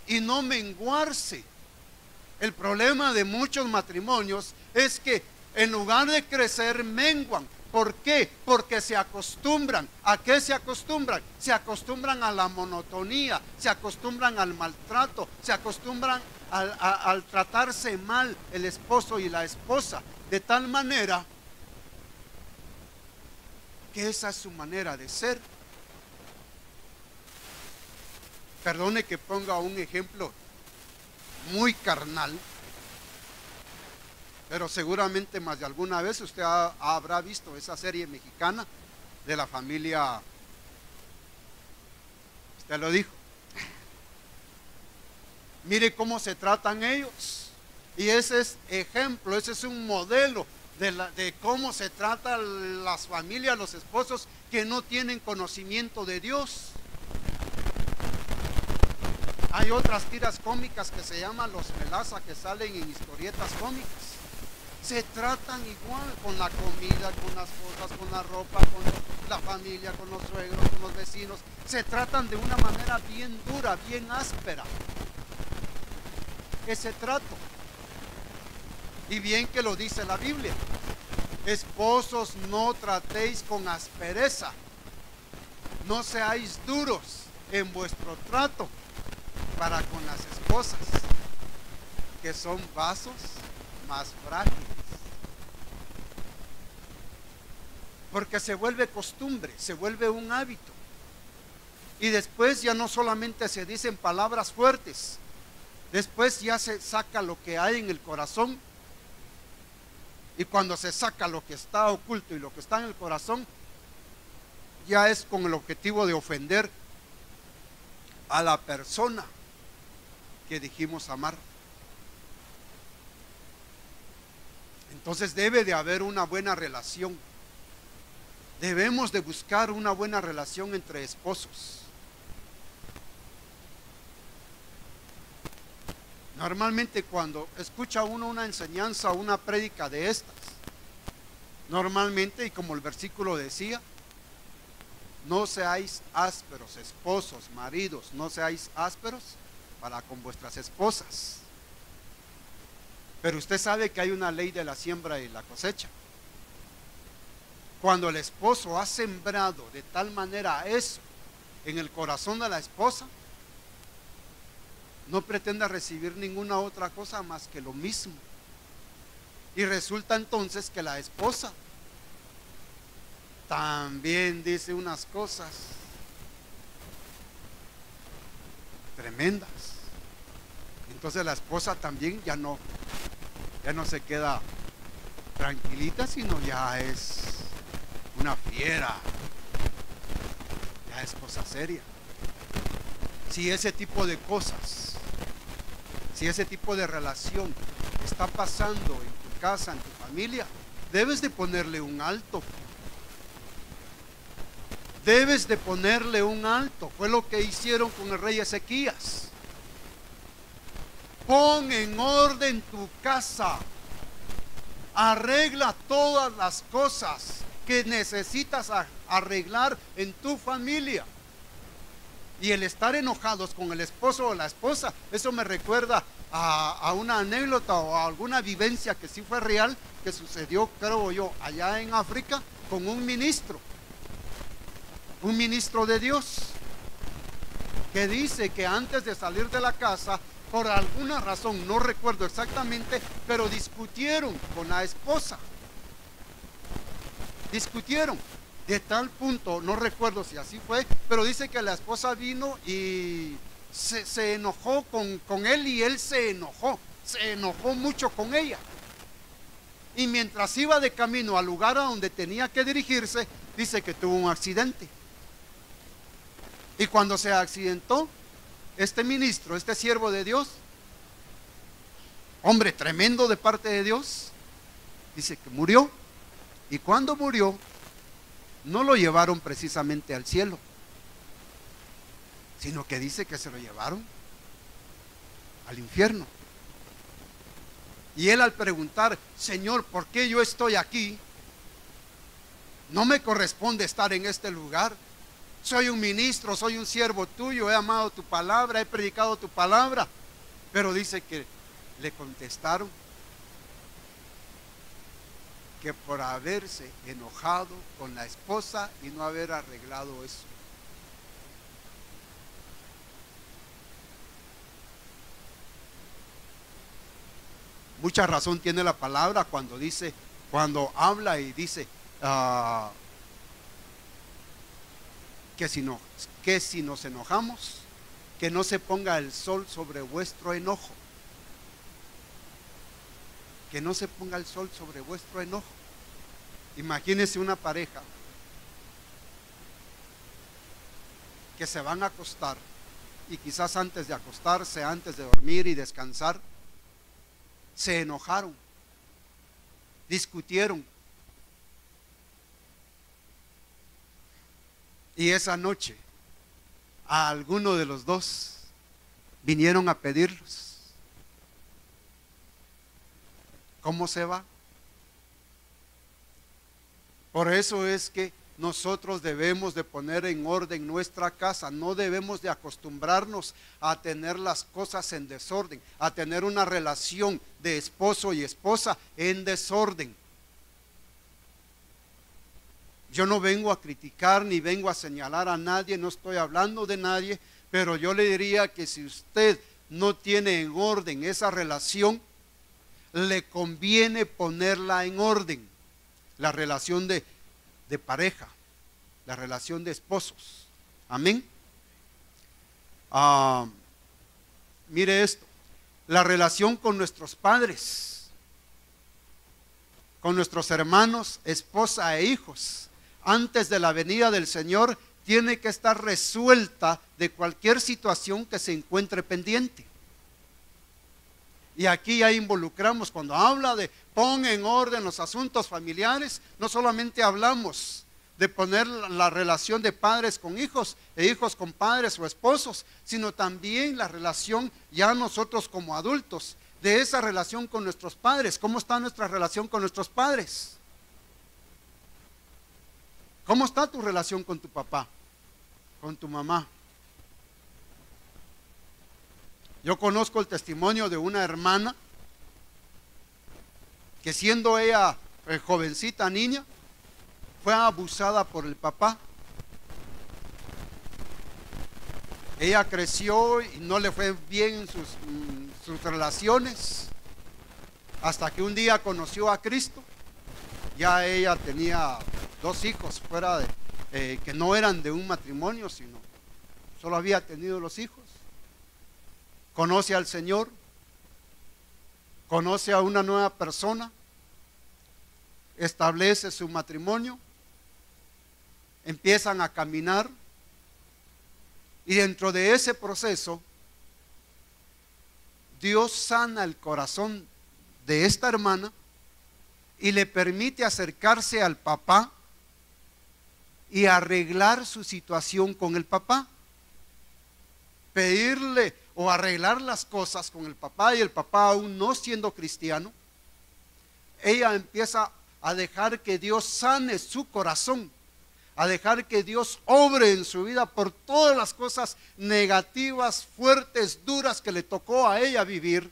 y no menguarse. El problema de muchos matrimonios es que en lugar de crecer menguan. ¿Por qué? Porque se acostumbran. ¿A qué se acostumbran? Se acostumbran a la monotonía, se acostumbran al maltrato, se acostumbran al tratarse mal el esposo y la esposa, de tal manera que esa es su manera de ser. Perdone que ponga un ejemplo muy carnal, pero seguramente más de alguna vez usted habrá visto esa serie mexicana de la familia, usted lo dijo. Mire cómo se tratan ellos, y ese es ejemplo, ese es un modelo de cómo se tratan las familias, los esposos que no tienen conocimiento de Dios. Hay otras tiras cómicas que se llaman los melaza, que salen en historietas cómicas. Se tratan igual con la comida, con las cosas, con la ropa, con la familia, con los suegros, con los vecinos. Se tratan de una manera bien dura, bien áspera. ese trato. Y bien que lo dice la Biblia: esposos, no tratéis con aspereza, no seáis duros en vuestro trato para con las esposas, que son vasos más frágiles. Porque se vuelve costumbre, se vuelve un hábito. Y después ya no solamente se dicen palabras fuertes, después ya se saca lo que hay en el corazón. Y cuando se saca lo que está oculto y lo que está en el corazón, ya es con el objetivo de ofender a la persona que dijimos amar. Entonces debe de haber una buena relación. Debemos de buscar una buena relación entre esposos. Normalmente cuando escucha uno una enseñanza, una prédica de estas, normalmente, y como el versículo decía, no seáis ásperos, esposos, maridos, no seáis ásperos para con vuestras esposas. Pero usted sabe que hay una ley de la siembra y la cosecha. Cuando el esposo ha sembrado de tal manera eso en el corazón de la esposa, no pretenda recibir ninguna otra cosa más que lo mismo. Y resulta entonces que la esposa también dice unas cosas tremendas. Entonces la esposa también ya no se queda tranquilita, sino ya es una fiera, ya es cosa seria. Si ese tipo de cosas, si ese tipo de relación está pasando en tu casa, en tu familia, debes de ponerle un alto. Debes de ponerle un alto. Fue lo que hicieron con el rey Ezequías. Pon en orden tu casa. Arregla todas las cosas que necesitas arreglar en tu familia. Y el estar enojados con el esposo o la esposa, eso me recuerda a una anécdota o a alguna vivencia que sí fue real, que sucedió, creo yo, allá en África, con un ministro de Dios, que dice que antes de salir de la casa, por alguna razón, no recuerdo exactamente, pero discutieron con la esposa. Discutieron de tal punto, no recuerdo si así fue, pero dice que la esposa vino y se enojó con él, y él se enojó mucho con ella. Y mientras iba de camino al lugar a donde tenía que dirigirse, dice que tuvo un accidente. Y cuando se accidentó, este ministro, este siervo de Dios, hombre tremendo de parte de Dios, dice que murió. Y cuando murió, no lo llevaron precisamente al cielo, sino que dice que se lo llevaron al infierno. Y él, al preguntar: Señor, ¿por qué yo estoy aquí? No me corresponde estar en este lugar. Soy un ministro, soy un siervo tuyo, he amado tu palabra, he predicado tu palabra. Pero dice que le contestaron que por haberse enojado con la esposa y no haber arreglado eso. Mucha razón tiene la palabra cuando dice, cuando habla y dice que si nos enojamos, que no se ponga el sol sobre vuestro enojo. Que no se ponga el sol sobre vuestro enojo. Imagínense una pareja que se van a acostar, y quizás antes de acostarse, antes de dormir y descansar, se enojaron, discutieron, y esa noche a alguno de los dos vinieron a pedirlos. ¿Cómo se va? Por eso es que nosotros debemos de poner en orden nuestra casa. No debemos de acostumbrarnos a tener las cosas en desorden, a tener una relación de esposo y esposa en desorden. Yo no vengo a criticar ni vengo a señalar a nadie, no estoy hablando de nadie, pero yo le diría que si usted no tiene en orden esa relación, le conviene ponerla en orden. La relación de pareja, la relación de esposos. Amén. Mire esto, la relación con nuestros padres, con nuestros hermanos, esposa e hijos, antes de la venida del Señor, tiene que estar resuelta de cualquier situación que se encuentre pendiente. Y aquí ya involucramos, cuando habla de pon en orden los asuntos familiares, no solamente hablamos de poner la relación de padres con hijos e hijos con padres o esposos, sino también la relación ya nosotros como adultos, de esa relación con nuestros padres. ¿Cómo está nuestra relación con nuestros padres? ¿Cómo está tu relación con tu papá, con tu mamá? Yo conozco el testimonio de una hermana que, siendo ella jovencita niña, fue abusada por el papá. Ella creció y no le fue bien en sus relaciones, hasta que un día conoció a Cristo. Ya ella tenía 2 hijos fuera de, que no eran de un matrimonio, sino solo había tenido los hijos. Conoce al Señor, conoce a una nueva persona, establece su matrimonio, empiezan a caminar, y dentro de ese proceso Dios sana el corazón de esta hermana y le permite acercarse al papá y arreglar su situación con el papá, pedirle o arreglar las cosas con el papá. Y el papá, aún no siendo cristiano, ella empieza a dejar que Dios sane su corazón, a dejar que Dios obre en su vida por todas las cosas negativas, fuertes, duras que le tocó a ella vivir,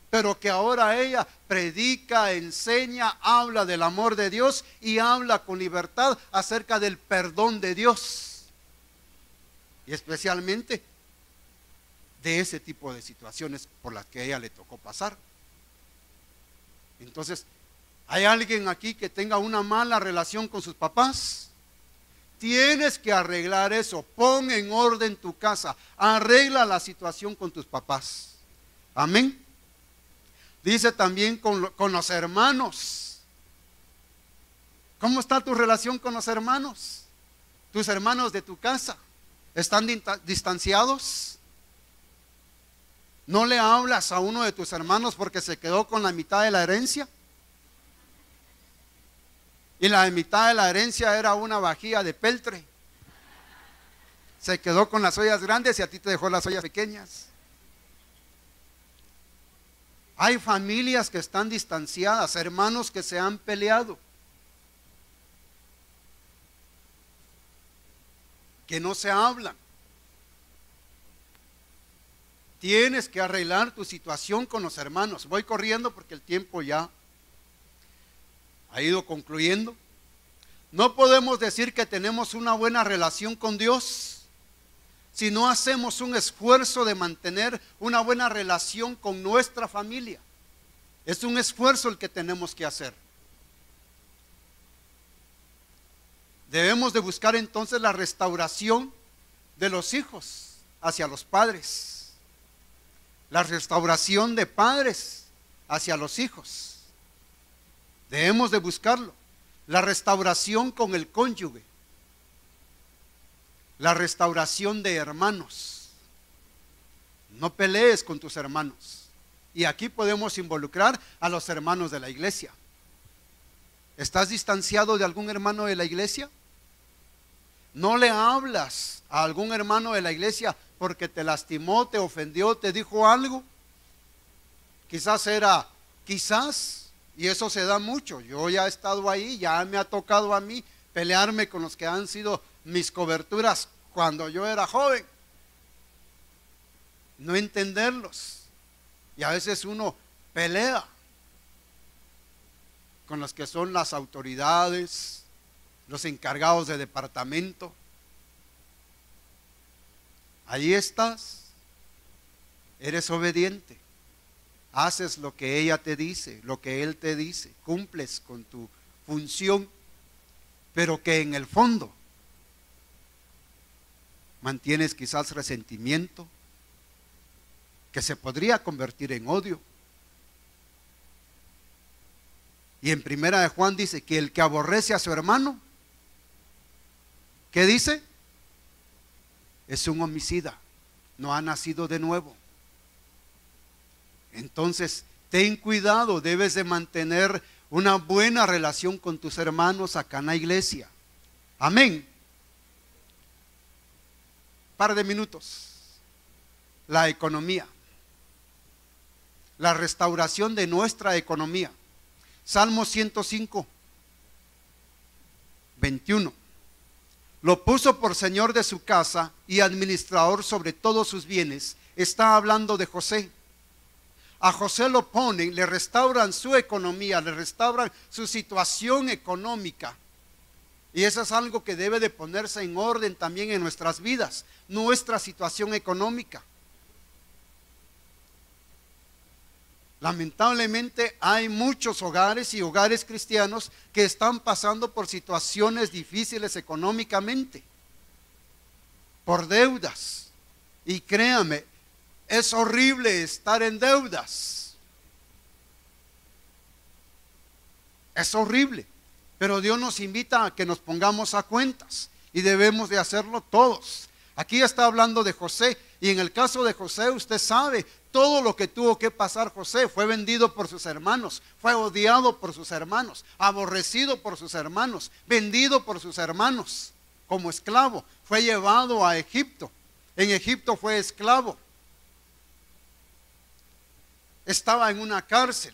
pero que ahora ella predica, enseña, habla del amor de Dios y habla con libertad acerca del perdón de Dios, y especialmente de ese tipo de situaciones por las que a ella le tocó pasar. Entonces, ¿hay alguien aquí que tenga una mala relación con sus papás? Tienes que arreglar eso. Pon en orden tu casa, arregla la situación con tus papás. Amén. Dice también con los hermanos. ¿Cómo está tu relación con los hermanos? Tus hermanos de tu casa, ¿están distanciados? ¿No le hablas a uno de tus hermanos porque se quedó con la mitad de la herencia? Y la mitad de la herencia era una vajilla de peltre. Se quedó con las ollas grandes y a ti te dejó las ollas pequeñas. Hay familias que están distanciadas, hermanos que se han peleado, que no se hablan. Tienes que arreglar tu situación con los hermanos. Voy corriendo porque el tiempo ya ha ido concluyendo. No podemos decir que tenemos una buena relación con Dios si no hacemos un esfuerzo de mantener una buena relación con nuestra familia. Es un esfuerzo el que tenemos que hacer. Debemos de buscar entonces la restauración de los hijos hacia los padres, la restauración de padres hacia los hijos. Debemos de buscarlo. La restauración con el cónyuge, la restauración de hermanos. No pelees con tus hermanos. Y aquí podemos involucrar a los hermanos de la iglesia. ¿Estás distanciado de algún hermano de la iglesia? No le hablas a algún hermano de la iglesia porque te lastimó, te ofendió, te dijo algo. Quizás, y eso se da mucho. Yo ya he estado ahí, ya me ha tocado a mí, pelearme con los que han sido mis coberturas cuando yo era joven. No entenderlos. Y a veces uno pelea con los que son las autoridades, los encargados de departamento. Ahí estás, eres obediente, haces lo que ella te dice, lo que él te dice, cumples con tu función, pero que en el fondo mantienes quizás resentimiento, que se podría convertir en odio. Y en Primera de Juan dice que el que aborrece a su hermano, ¿qué dice? Es un homicida, no ha nacido de nuevo. Entonces, ten cuidado, debes de mantener una buena relación con tus hermanos acá en la iglesia. Amén. Par de minutos. La economía. La restauración de nuestra economía. Salmo 105, 21. Lo puso por señor de su casa y administrador sobre todos sus bienes. Está hablando de José. A José lo ponen, le restauran su economía, le restauran su situación económica. Y eso es algo que debe de ponerse en orden también en nuestras vidas, nuestra situación económica. Lamentablemente hay muchos hogares y hogares cristianos que están pasando por situaciones difíciles económicamente, por deudas. Y créame, es horrible estar en deudas. Es horrible, pero Dios nos invita a que nos pongamos a cuentas y debemos de hacerlo todos. Aquí está hablando de José, y en el caso de José usted sabe todo lo que tuvo que pasar José. Fue vendido por sus hermanos, fue odiado por sus hermanos, aborrecido por sus hermanos, vendido por sus hermanos como esclavo, fue llevado a Egipto. En Egipto fue esclavo, estaba en una cárcel,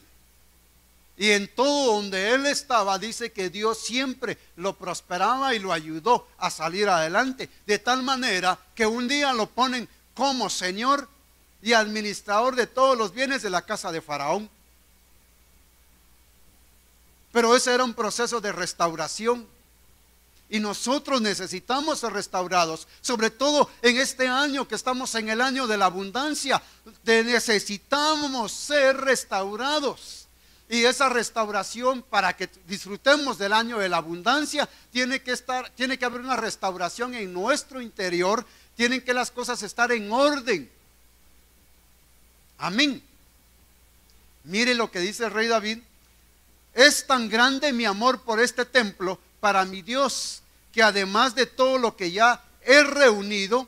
y en todo donde él estaba dice que Dios siempre lo prosperaba y lo ayudó a salir adelante, de tal manera que un día lo ponen como señor y administrador de todos los bienes de la casa de Faraón. Pero ese era un proceso de restauración, y nosotros necesitamos ser restaurados, sobre todo en este año que estamos en el año de la abundancia. Necesitamos ser restaurados. Y esa restauración, para que disfrutemos del año de la abundancia, tiene que haber una restauración en nuestro interior. Tienen que las cosas estar en orden. Amén. Mire lo que dice el rey David: es tan grande mi amor por este templo para mi Dios, que además de todo lo que ya he reunido,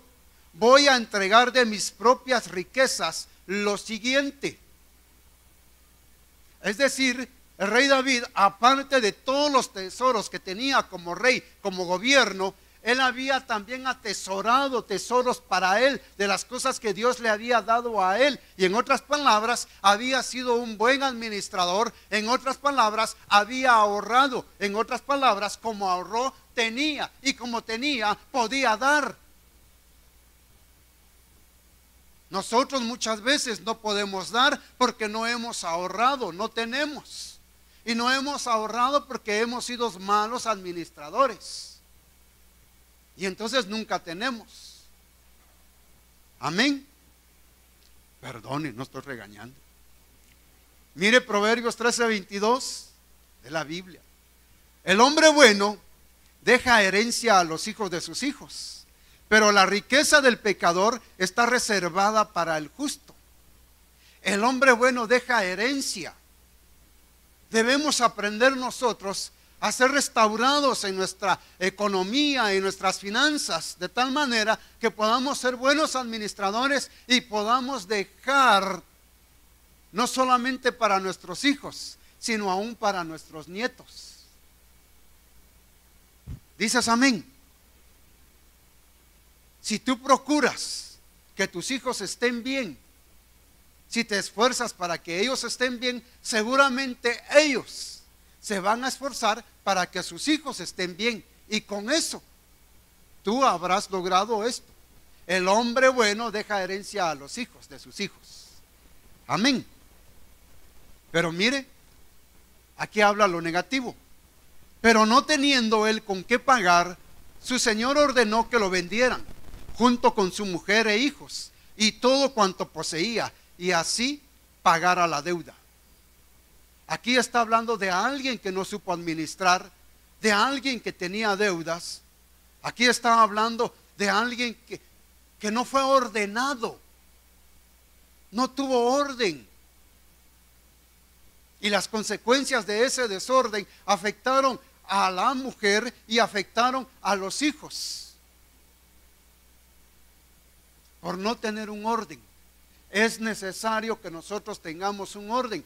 voy a entregar de mis propias riquezas lo siguiente. Es decir, el rey David, aparte de todos los tesoros que tenía como rey, como gobierno, él había también atesorado tesoros para él, de las cosas que Dios le había dado a él. Y en otras palabras, había sido un buen administrador. En otras palabras, había ahorrado. En otras palabras, como ahorró, tenía. Y como tenía, podía dar. Nosotros muchas veces no podemos dar porque no hemos ahorrado, no tenemos. Y no hemos ahorrado porque hemos sido malos administradores. Y entonces nunca tenemos. Amén. Perdone, no estoy regañando. Mire Proverbios 13:22 de la Biblia. El hombre bueno deja herencia a los hijos de sus hijos, pero la riqueza del pecador está reservada para el justo. El hombre bueno deja herencia. Debemos aprender nosotros a ser restaurados en nuestra economía, en nuestras finanzas, de tal manera que podamos ser buenos administradores y podamos dejar no solamente para nuestros hijos, sino aún para nuestros nietos. ¿Dices amén? Si tú procuras que tus hijos estén bien, si te esfuerzas para que ellos estén bien, seguramente ellos se van a esforzar para que sus hijos estén bien. y con eso tú habrás logrado esto. El hombre bueno deja herencia a los hijos de sus hijos. Amén. Pero mire, aquí habla lo negativo. Pero no teniendo él con qué pagar, su señor ordenó que lo vendieran, junto con su mujer e hijos, y todo cuanto poseía, y así pagara la deuda. Aquí está hablando de alguien que no supo administrar, de alguien que tenía deudas. Aquí está hablando de alguien que no fue ordenado, no tuvo orden. Y las consecuencias de ese desorden afectaron a la mujer y afectaron a los hijos. Por no tener un orden. Es necesario que nosotros tengamos un orden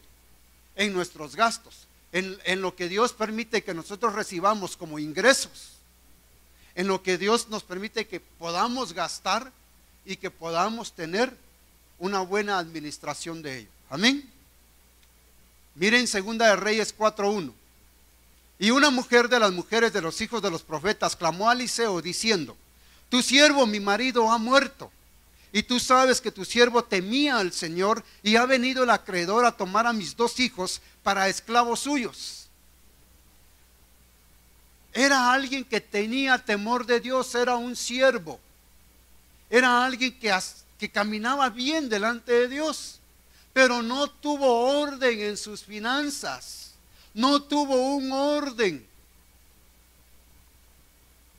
en nuestros gastos, en lo que Dios permite que nosotros recibamos como ingresos, en lo que Dios nos permite que podamos gastar y que podamos tener una buena administración de ello. Amén. Miren 2 de Reyes 4:1. Y una mujer de las mujeres de los hijos de los profetas clamó a Eliseo diciendo: tu siervo mi marido ha muerto, y tú sabes que tu siervo temía al Señor, y ha venido el acreedor a tomar a mis 2 hijos para esclavos suyos. Era alguien que tenía temor de Dios, era un siervo, era alguien que caminaba bien delante de Dios, pero no tuvo orden en sus finanzas, no tuvo un orden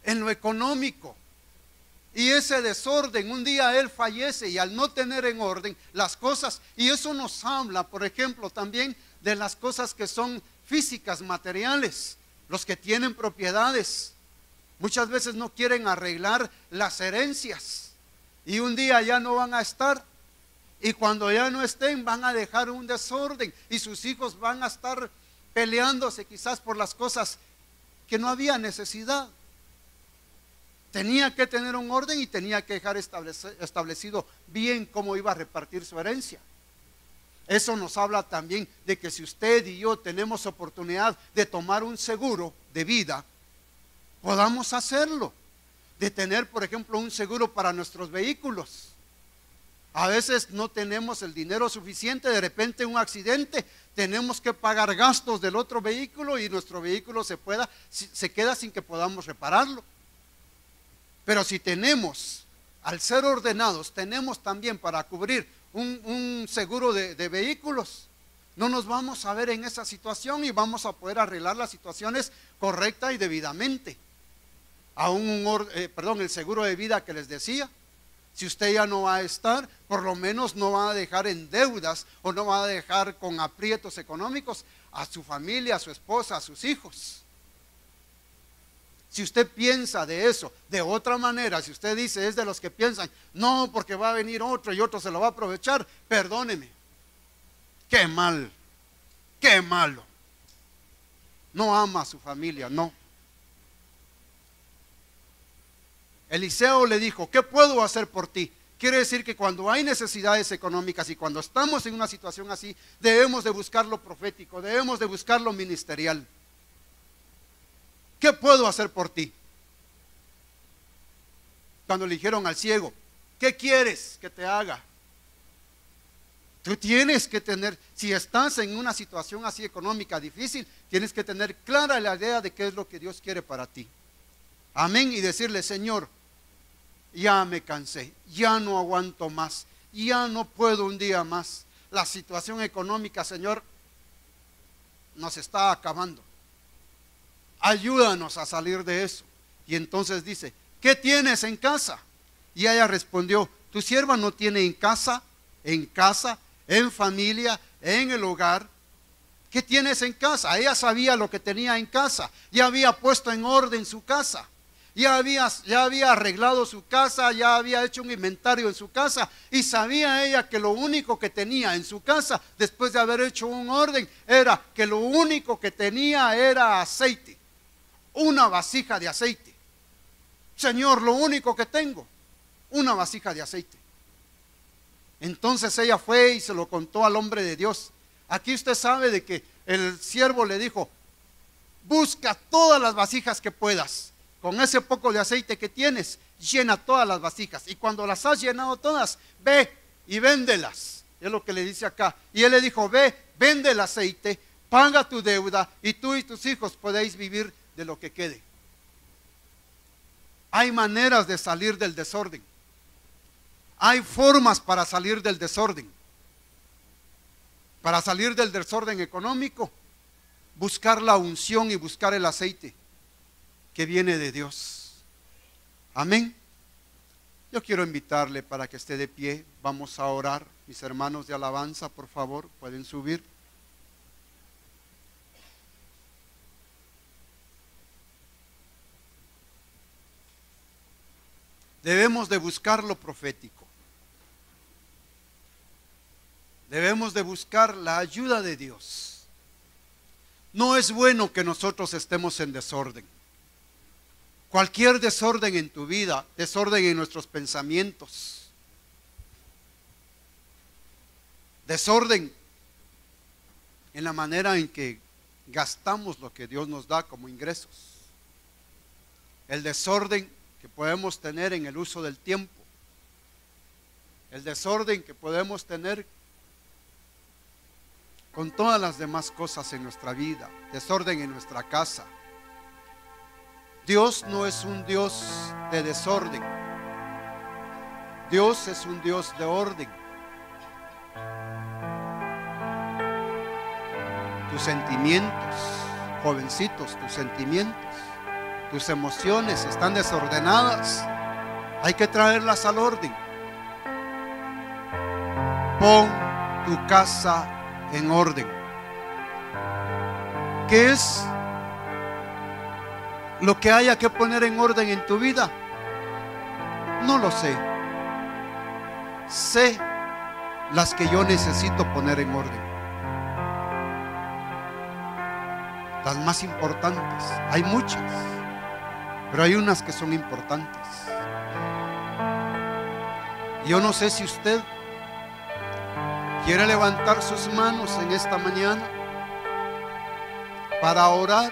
en lo económico. Y ese desorden, un día él fallece, y al no tener en orden las cosas, y eso nos habla, por ejemplo, también de las cosas que son físicas, materiales. Los que tienen propiedades muchas veces no quieren arreglar las herencias, y un día ya no van a estar, y cuando ya no estén van a dejar un desorden, y sus hijos van a estar peleándose quizás por las cosas que no había necesidad. Tenía que tener un orden y tenía que dejar establecido bien cómo iba a repartir su herencia. Eso nos habla también de que si usted y yo tenemos oportunidad de tomar un seguro de vida, podamos hacerlo. De tener, por ejemplo, un seguro para nuestros vehículos. A veces no tenemos el dinero suficiente, de repente un accidente, tenemos que pagar gastos del otro vehículo y nuestro vehículo se queda sin que podamos repararlo. Pero si tenemos, al ser ordenados, tenemos también para cubrir un seguro de vehículos, no nos vamos a ver en esa situación y vamos a poder arreglar las situaciones correcta y debidamente. Aún el seguro de vida que les decía, si usted ya no va a estar, por lo menos no va a dejar en deudas o no va a dejar con aprietos económicos a su familia, a su esposa, a sus hijos. Si usted piensa de eso de otra manera, si usted dice es de los que piensan, no, porque va a venir otro y otro se lo va a aprovechar, perdóneme, qué mal, qué malo. No ama a su familia, no. Eliseo le dijo: ¿qué puedo hacer por ti? Quiere decir que cuando hay necesidades económicas y cuando estamos en una situación así, debemos de buscar lo profético, debemos de buscar lo ministerial. ¿Qué puedo hacer por ti? Cuando le dijeron al ciego: ¿qué quieres que te haga? Tú tienes que tener, si estás en una situación así económica difícil, tienes que tener clara la idea de qué es lo que Dios quiere para ti. Amén. Y decirle: Señor, ya me cansé, ya no aguanto más, ya no puedo un día más. La situación económica, Señor, nos está acabando. Ayúdanos a salir de eso. Y entonces dice: ¿qué tienes en casa? Y ella respondió: tu sierva no tiene en casa, en familia, en el hogar. ¿Qué tienes en casa? Ella sabía lo que tenía en casa. Ya había puesto en orden su casa. Ya había arreglado su casa, ya había hecho un inventario en su casa, y sabía ella que lo único que tenía en su casa, después de haber hecho un orden, era que lo único que tenía era aceite. Una vasija de aceite. Señor, lo único que tengo, una vasija de aceite. Entonces ella fue y se lo contó al hombre de Dios. Aquí usted sabe de que el siervo le dijo: busca todas las vasijas que puedas, con ese poco de aceite que tienes, llena todas las vasijas. Y cuando las has llenado todas, ve y véndelas. Es lo que le dice acá. Y él le dijo, ve, vende el aceite, paga tu deuda y tú y tus hijos podéis vivir de lo que quede. Hay maneras de salir del desorden. Hay formas para salir del desorden. Para salir del desorden económico, buscar la unción y buscar el aceite que viene de Dios. Amén. Yo quiero invitarle para que esté de pie. Vamos a orar. Mis hermanos de alabanza, por favor, pueden subir. Debemos de buscar lo profético. Debemos de buscar la ayuda de Dios. No es bueno que nosotros estemos en desorden. Cualquier desorden en tu vida, desorden en nuestros pensamientos, desorden en la manera en que gastamos lo que Dios nos da como ingresos, el desorden que podemos tener en el uso del tiempo, el desorden que podemos tener con todas las demás cosas en nuestra vida, desorden en nuestra casa. Dios no es un Dios de desorden. Dios es un Dios de orden. Tus sentimientos, jovencitos, tus sentimientos, tus emociones están desordenadas. Hay que traerlas al orden. Pon tu casa en orden. ¿Qué es lo que haya que poner en orden en tu vida? No lo sé. Sé las que yo necesito poner en orden. Las más importantes. Hay muchas, pero hay unas que son importantes. Yo no sé si usted quiere levantar sus manos en esta mañana para orar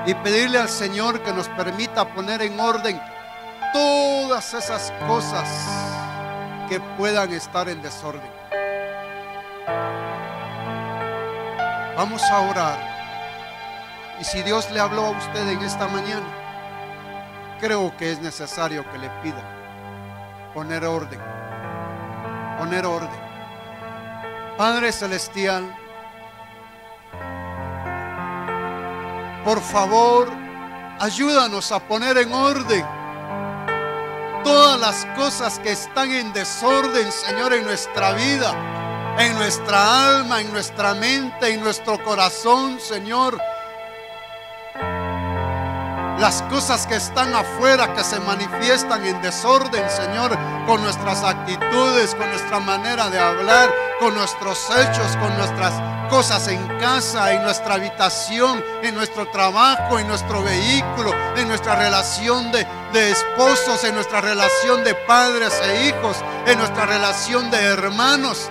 y pedirle al Señor que nos permita poner en orden todas esas cosas que puedan estar en desorden. Vamos a orar. Y si Dios le habló a usted en esta mañana, creo que es necesario que le pida poner orden. Poner orden. Padre Celestial, por favor, ayúdanos a poner en orden todas las cosas que están en desorden, Señor, en nuestra vida, en nuestra alma, en nuestra mente, en nuestro corazón, Señor. Las cosas que están afuera, que se manifiestan en desorden, Señor, con nuestras actitudes, con nuestra manera de hablar, con nuestros hechos, con nuestras cosas en casa, en nuestra habitación, en nuestro trabajo, en nuestro vehículo, en nuestra relación de esposos, en nuestra relación de padres e hijos, en nuestra relación de hermanos.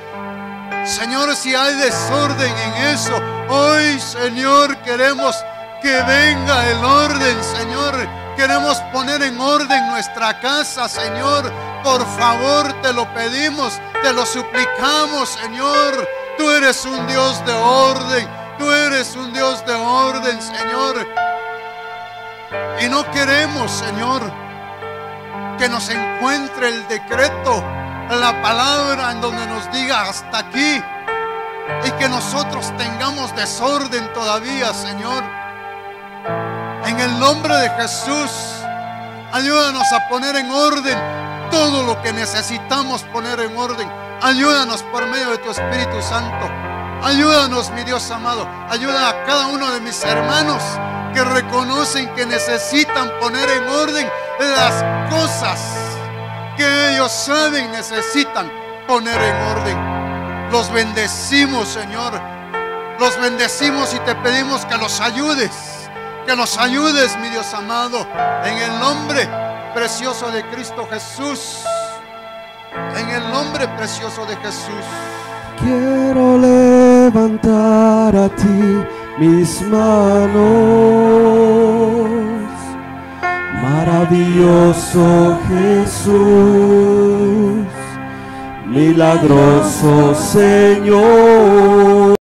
Señor, si hay desorden en eso, hoy, Señor, queremos que venga el orden, Señor. Queremos poner en orden nuestra casa, Señor. Por favor, te lo pedimos, te lo suplicamos, Señor. Tú eres un Dios de orden. Tú eres un Dios de orden, Señor. Y no queremos, Señor, que nos encuentre el decreto, la palabra en donde nos diga hasta aquí, y que nosotros tengamos desorden todavía, Señor. En el nombre de Jesús, ayúdanos a poner en orden todo lo que necesitamos poner en orden. Ayúdanos por medio de tu Espíritu Santo. Ayúdanos, mi Dios amado. Ayuda a cada uno de mis hermanos que reconocen que necesitan poner en orden las cosas que ellos saben necesitan poner en orden. Los bendecimos, Señor. Los bendecimos y te pedimos que los ayudes. Que nos ayudes, mi Dios amado, en el nombre precioso de Cristo Jesús. En el nombre precioso de Jesús. Quiero levantar a ti mis manos Maravilloso Jesús, milagroso Señor.